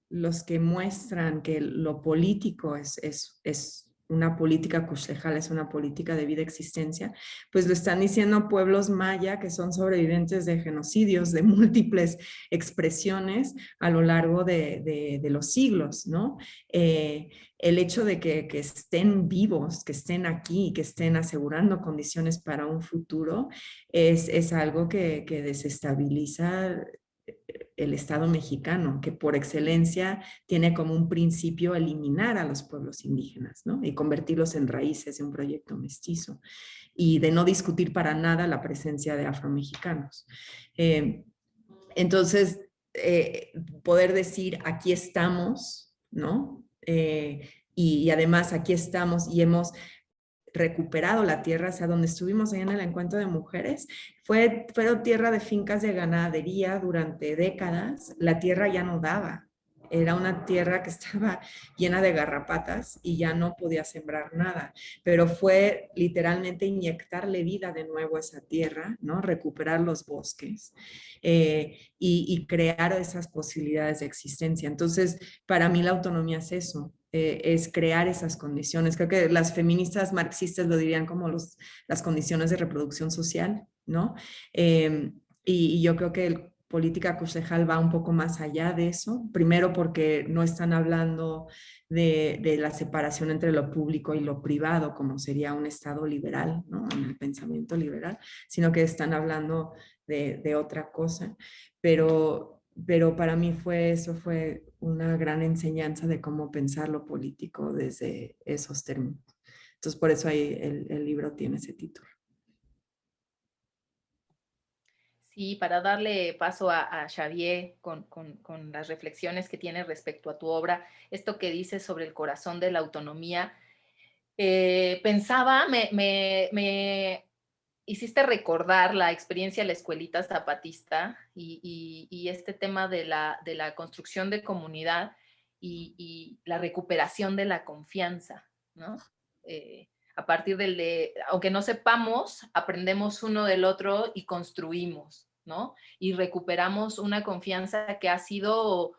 muestran que lo político es una política kushejal, es una política de vida existencia, pues lo están diciendo pueblos maya que son sobrevivientes de genocidios, de múltiples expresiones a lo largo de los siglos, ¿no? El hecho de que estén vivos, que estén aquí, que estén asegurando condiciones para un futuro, es algo que desestabiliza el Estado mexicano, que por excelencia tiene como un principio eliminar a los pueblos indígenas, ¿no? Y convertirlos en raíces de un proyecto mestizo y de no discutir para nada la presencia de afromexicanos. Entonces, poder decir, aquí estamos, ¿no? Y además aquí estamos y hemos recuperado la tierra, o sea, donde estuvimos ahí en el encuentro de mujeres, fueron tierra de fincas de ganadería durante décadas, la tierra ya no daba, era una tierra que estaba llena de garrapatas y ya no podía sembrar nada, pero fue literalmente inyectarle vida de nuevo a esa tierra, ¿no? Recuperar los bosques y crear esas posibilidades de existencia. Entonces, para mí la autonomía es eso, es crear esas condiciones. Creo que las feministas marxistas lo dirían como las condiciones de reproducción social, ¿no? Y yo creo que el política kushejal va un poco más allá de eso. Primero porque no están hablando de la separación entre lo público y lo privado, como sería un Estado liberal, ¿no? En el pensamiento liberal, sino que están hablando de otra cosa. Pero para mí eso fue una gran enseñanza de cómo pensar lo político desde esos términos. Entonces, por eso ahí el libro tiene ese título. Sí, para darle paso a Xavier con las reflexiones que tiene respecto a tu obra, esto que dices sobre el corazón de la autonomía, pensaba, me hiciste recordar la experiencia de la escuelita zapatista y este tema de la construcción de comunidad y la recuperación de la confianza, ¿no? A partir aunque no sepamos, aprendemos uno del otro y construimos, ¿no? Y recuperamos una confianza que ha sido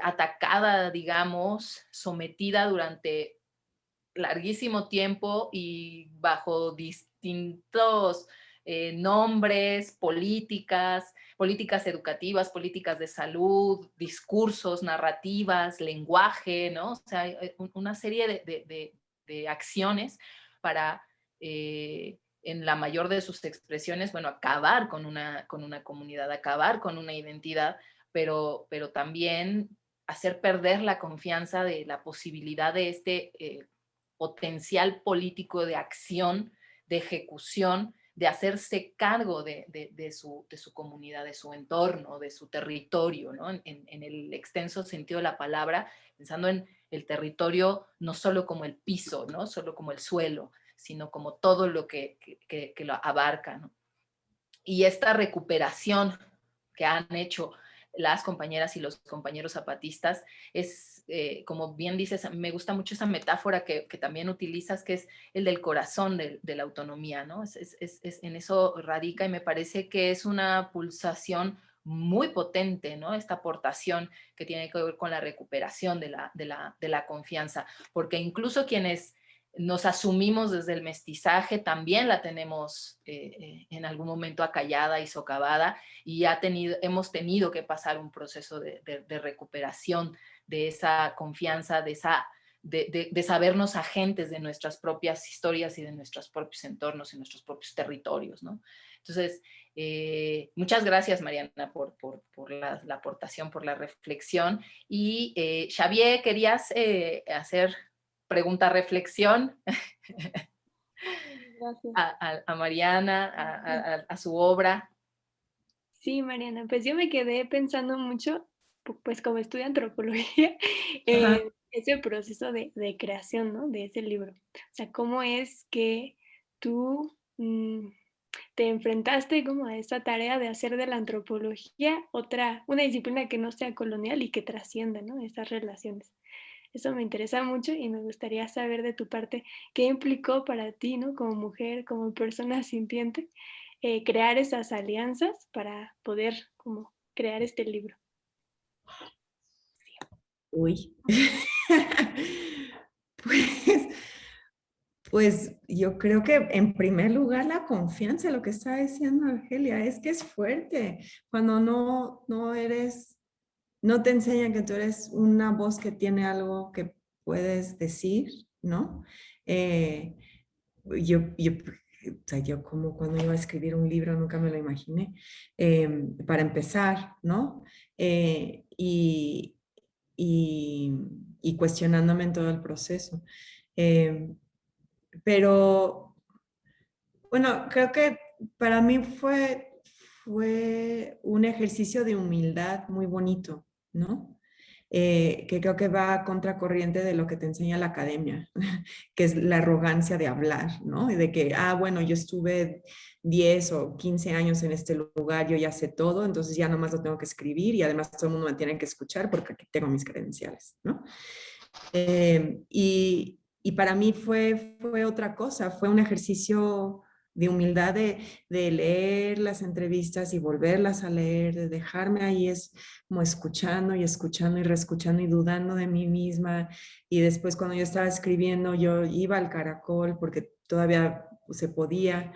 atacada, digamos, sometida durante larguísimo tiempo y bajo distintos nombres, políticas educativas, políticas de salud, discursos, narrativas, lenguaje, ¿no? O sea, una serie de acciones para, en la mayor de sus expresiones, bueno, acabar con una comunidad, acabar con una identidad, pero también hacer perder la confianza de la posibilidad de este potencial político de acción, de ejecución, de hacerse cargo de su comunidad, de su entorno, de su territorio, ¿no? En el extenso sentido de la palabra, pensando en el territorio no solo como el piso, no solo como el suelo, sino como todo lo que lo abarca, ¿no? Y esta recuperación que han hecho las compañeras y los compañeros zapatistas. Es, como bien dices, me gusta mucho esa metáfora que también utilizas, que es el del corazón de la autonomía, ¿no? En eso radica, y me parece que es una pulsación muy potente, ¿no? Esta aportación que tiene que ver con la recuperación de la confianza, porque incluso quienes nos asumimos desde el mestizaje también la tenemos en algún momento acallada y socavada, y hemos tenido que pasar un proceso de recuperación de esa confianza, de sabernos agentes de nuestras propias historias y de nuestros propios entornos y nuestros propios territorios, ¿no? Entonces, muchas gracias, Mariana, por la aportación, por la reflexión. Y Xavier, ¿querías hacer pregunta reflexión Gracias. a Mariana, a su obra? Sí, Mariana, pues yo me quedé pensando mucho, pues como estudio antropología, en ese proceso de creación, ¿no? De ese libro. O sea, cómo es que tú te enfrentaste como a esta tarea de hacer de la antropología una disciplina que no sea colonial y que trascienda, ¿no? Esas relaciones. Eso me interesa mucho y me gustaría saber de tu parte qué implicó para ti, ¿no? Como mujer, como persona sintiente, crear esas alianzas para poder como crear este libro. Uy. Pues, pues yo creo que en primer lugar la confianza, lo que está diciendo Argelia, es que es fuerte. Cuando no te enseñan que tú eres una voz que tiene algo que puedes decir, ¿no? Eh, o sea, yo como cuando iba a escribir un libro nunca me lo imaginé, para empezar, ¿no? Y, y, y cuestionándome en todo el proceso. Pero bueno, creo que para mí fue un ejercicio de humildad muy bonito, ¿no? Que creo que va a contracorriente de lo que te enseña la academia, que es la arrogancia de hablar, ¿no? Y de que, bueno, yo estuve 10 o 15 años en este lugar, yo ya sé todo, entonces ya nomás lo tengo que escribir y además todo el mundo me tiene que escuchar porque aquí tengo mis credenciales, ¿no? Y para mí fue otra cosa, fue un ejercicio de humildad de leer las entrevistas y volverlas a leer, de dejarme ahí como escuchando y escuchando y reescuchando y dudando de mí misma. Y después cuando yo estaba escribiendo, yo iba al Caracol porque todavía se podía,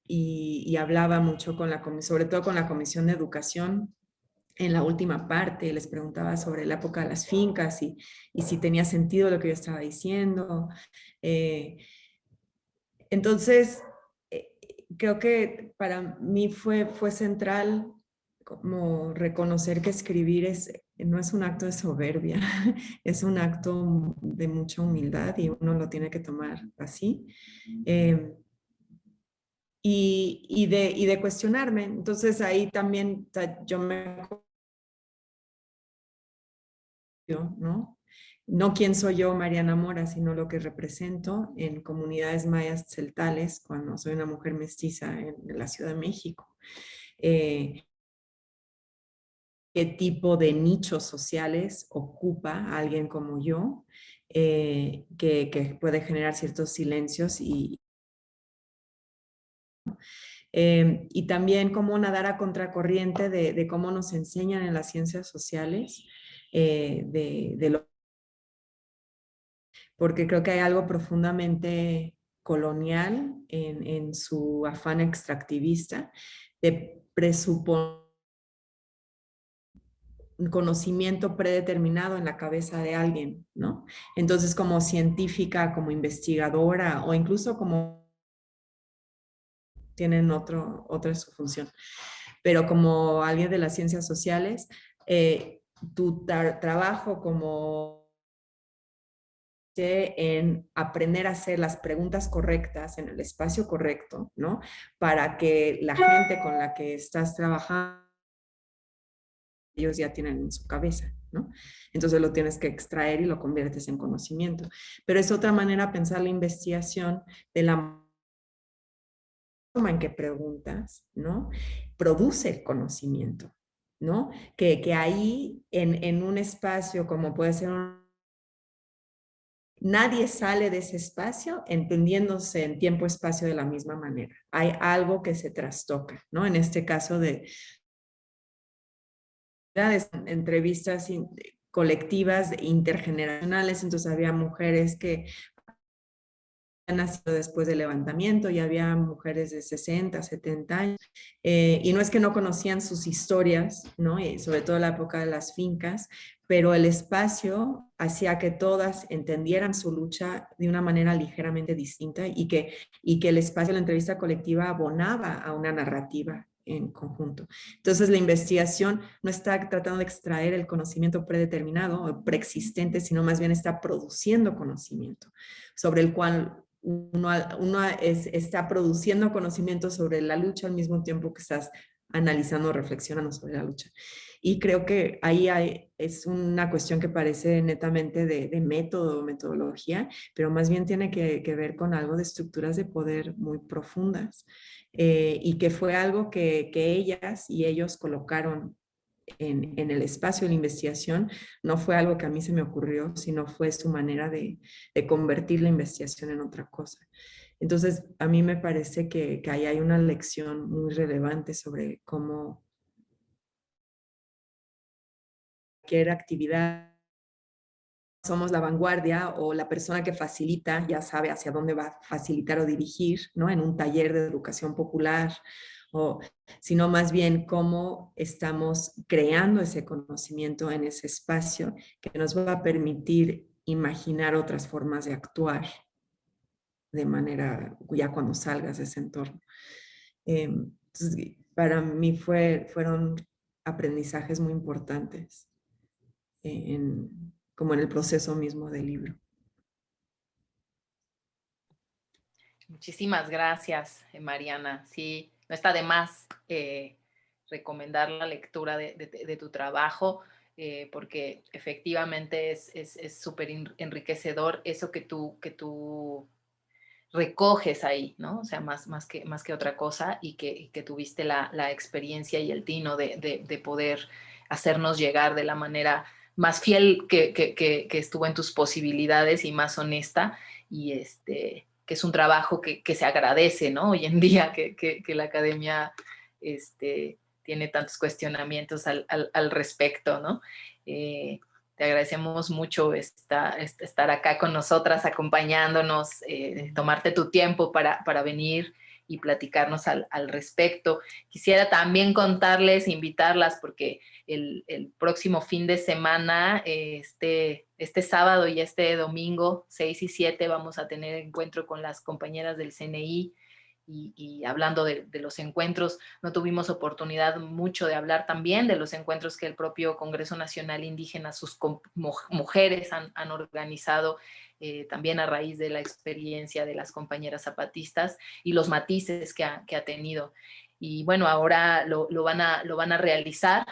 y hablaba mucho sobre todo con la Comisión de Educación. En la última parte les preguntaba sobre la época de las fincas y si tenía sentido lo que yo estaba diciendo. Eh, entonces, creo que para mí fue central como reconocer que escribir no es un acto de soberbia, es un acto de mucha humildad y uno lo tiene que tomar así. Eh, y de cuestionarme. Entonces ahí también, o sea, yo me ¿no? No quién soy yo, Mariana Mora, sino lo que represento en comunidades mayas celtales cuando soy una mujer mestiza en la Ciudad de México. ¿Qué tipo de nichos sociales ocupa alguien como yo, que puede generar ciertos silencios y también cómo nadar a contracorriente de cómo nos enseñan en las ciencias sociales, de lo porque creo que hay algo profundamente colonial en su afán extractivista de presuponer un conocimiento predeterminado en la cabeza de alguien, ¿no? Entonces, como científica, como investigadora o incluso como tienen otra su función, pero como alguien de las ciencias sociales, tu trabajo como en aprender a hacer las preguntas correctas en el espacio correcto, ¿no? Para que la gente con la que estás trabajando, ellos ya tienen en su cabeza, ¿no? Entonces lo tienes que extraer y lo conviertes en conocimiento. Pero es otra manera de pensar la investigación de la forma en que preguntas, ¿no? Produce el conocimiento, ¿no? Que ahí, en un espacio como puede ser nadie sale de ese espacio entendiéndose en tiempo-espacio de la misma manera. Hay algo que se trastoca, ¿no? En este caso de entrevistas colectivas intergeneracionales, entonces había mujeres que han nacido después del levantamiento y había mujeres de 60, 70 años. Y no es que no conocían sus historias, ¿no? Y sobre todo la época de las fincas, pero el espacio hacía que todas entendieran su lucha de una manera ligeramente distinta y que el espacio de la entrevista colectiva abonaba a una narrativa en conjunto. Entonces la investigación no está tratando de extraer el conocimiento predeterminado o preexistente, sino más bien está produciendo conocimiento sobre el cual está produciendo conocimiento sobre la lucha al mismo tiempo que estás analizando, reflexionando sobre la lucha. Y creo que ahí es una cuestión que parece netamente de método, metodología, pero más bien tiene que ver con algo de estructuras de poder muy profundas. Y que fue algo que ellas y ellos colocaron en el espacio de la investigación, no fue algo que a mí se me ocurrió, sino fue su manera de convertir la investigación en otra cosa. Entonces, a mí me parece que ahí hay una lección muy relevante sobre cómo cualquier actividad somos la vanguardia o la persona que facilita, ya sabe hacia dónde va a facilitar o dirigir, ¿no? En un taller de educación popular, o, sino más bien cómo estamos creando ese conocimiento en ese espacio que nos va a permitir imaginar otras formas de actuar de manera, ya cuando salgas de ese entorno. Entonces, para mí fueron aprendizajes muy importantes como en el proceso mismo del libro. Muchísimas gracias, Mariana. Sí, no está de más recomendar la lectura de tu trabajo, porque efectivamente es súper enriquecedor eso que tú recoges ahí, ¿no? O sea, más que otra cosa, y que tuviste la experiencia y el tino de poder hacernos llegar de la manera más fiel que estuvo en tus posibilidades y más honesta, y que es un trabajo que se agradece, ¿no? Hoy en día que la academia tiene tantos cuestionamientos al respecto, ¿no? Te agradecemos mucho estar acá con nosotras, acompañándonos, tomarte tu tiempo para venir y platicarnos al respecto. Quisiera también contarles, invitarlas, porque el próximo fin de semana, este sábado y este domingo, 6 y 7, vamos a tener encuentro con las compañeras del CNI. Y hablando de los encuentros, no tuvimos oportunidad mucho de hablar también de los encuentros que el propio Congreso Nacional Indígena, sus mujeres han organizado, también a raíz de la experiencia de las compañeras zapatistas y los matices que ha tenido. Y bueno, ahora lo van a realizar.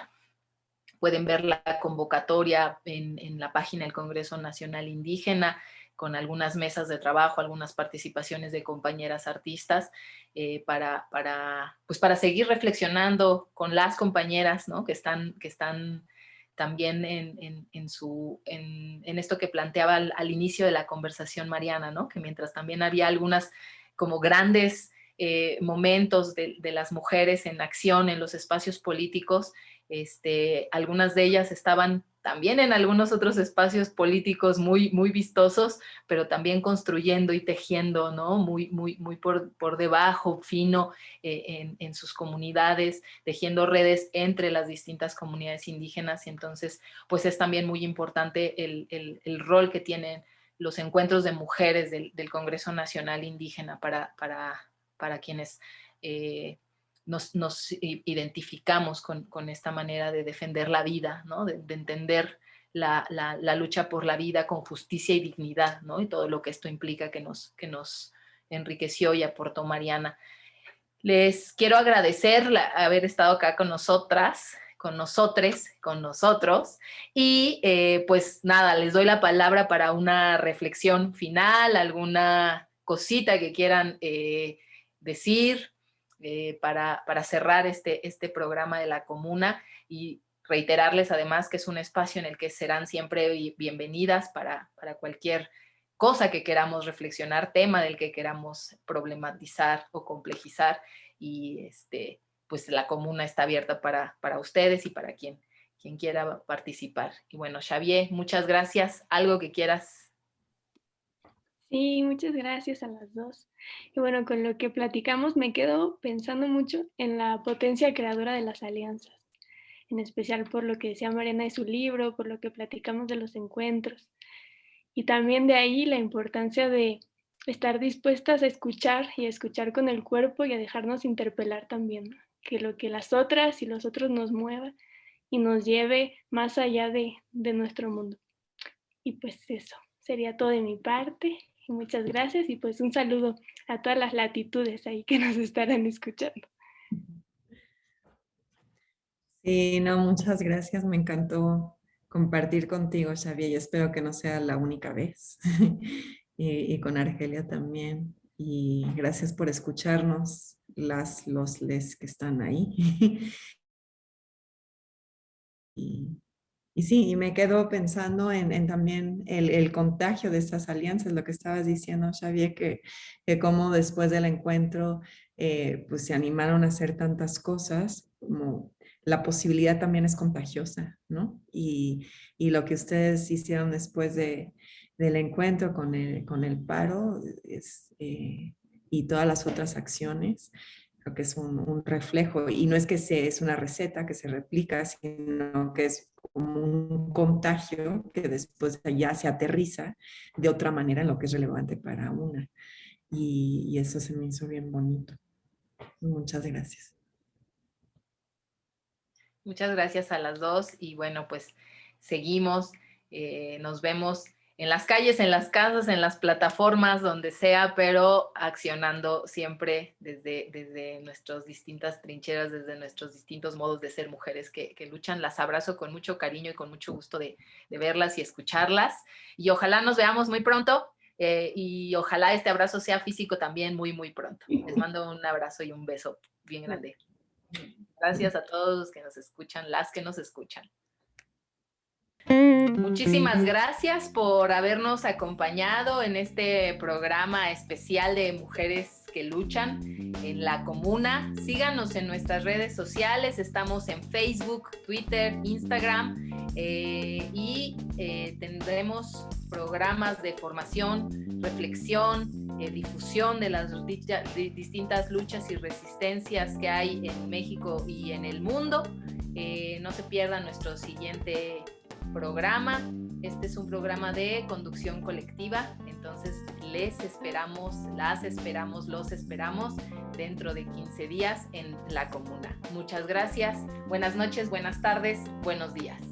Pueden ver la convocatoria en la página del Congreso Nacional Indígena, con algunas mesas de trabajo, algunas participaciones de compañeras artistas, para seguir reflexionando con las compañeras, ¿no? que están también en esto que planteaba al inicio de la conversación Mariana, ¿no? Que mientras también había algunas como grandes momentos de las mujeres en acción en los espacios políticos, algunas de ellas estaban también en algunos otros espacios políticos muy, muy vistosos, pero también construyendo y tejiendo, ¿no? Muy por debajo, fino, en sus comunidades, tejiendo redes entre las distintas comunidades indígenas. Y entonces, pues es también muy importante el rol que tienen los encuentros de mujeres del Congreso Nacional Indígena para quienes nos identificamos con esta manera de defender la vida, ¿no? de entender la lucha por la vida con justicia y dignidad, ¿no? Y todo lo que esto implica que nos enriqueció y aportó Mariana. Les quiero agradecer haber estado acá con nosotras, con nosotros, y pues nada, les doy la palabra para una reflexión final, alguna cosita que quieran decir, para cerrar este programa de la comuna, y reiterarles además que es un espacio en el que serán siempre bienvenidas para cualquier cosa que queramos reflexionar, tema del que queramos problematizar o complejizar, y pues la comuna está abierta para ustedes y para quien quiera participar. Y bueno, Xavier, muchas gracias. ¿Algo que quieras? Sí, muchas gracias a las dos. Y bueno, con lo que platicamos me quedo pensando mucho en la potencia creadora de las alianzas, en especial por lo que decía Mariana de su libro, por lo que platicamos de los encuentros. Y también de ahí la importancia de estar dispuestas a escuchar y a escuchar con el cuerpo y a dejarnos interpelar también, ¿no? Que lo que las otras y los otros nos mueva y nos lleve más allá de nuestro mundo. Y pues eso, sería todo de mi parte. Y muchas gracias y pues un saludo a todas las latitudes ahí que nos estarán escuchando. Sí, no, muchas gracias. Me encantó compartir contigo, Xavier, y espero que no sea la única vez. y con Argelia también. Y gracias por escucharnos, les que están ahí. Y sí, y me quedo pensando en también el contagio de estas alianzas, lo que estabas diciendo, Xavier, que cómo después del encuentro pues se animaron a hacer tantas cosas, como la posibilidad también es contagiosa, ¿no? Y lo que ustedes hicieron después del encuentro con el paro y todas las otras acciones, creo que es un reflejo, y no es que es una receta que se replica, sino que es como un contagio que después ya se aterriza de otra manera en lo que es relevante para una. Y eso se me hizo bien bonito. Muchas gracias. Muchas gracias a las dos, y bueno, pues seguimos, nos vemos en las calles, en las casas, en las plataformas, donde sea, pero accionando siempre desde nuestras distintas trincheras, desde nuestros distintos modos de ser mujeres que luchan. Las abrazo con mucho cariño y con mucho gusto de verlas y escucharlas, y ojalá nos veamos muy pronto, y ojalá este abrazo sea físico también muy, muy pronto. Les mando un abrazo y un beso bien grande. Gracias a todos los que nos escuchan, las que nos escuchan. Muchísimas gracias por habernos acompañado en este programa especial de Mujeres que Luchan en la Comuna. Síganos en nuestras redes sociales, estamos en Facebook, Twitter, Instagram, y tendremos programas de formación, reflexión, difusión de las distintas luchas y resistencias que hay en México y en el mundo. No se pierdan nuestro siguiente programa. Este es un programa de conducción colectiva, entonces les esperamos, las esperamos, los esperamos dentro de 15 días en la comuna. Muchas gracias, buenas noches, buenas tardes, buenos días.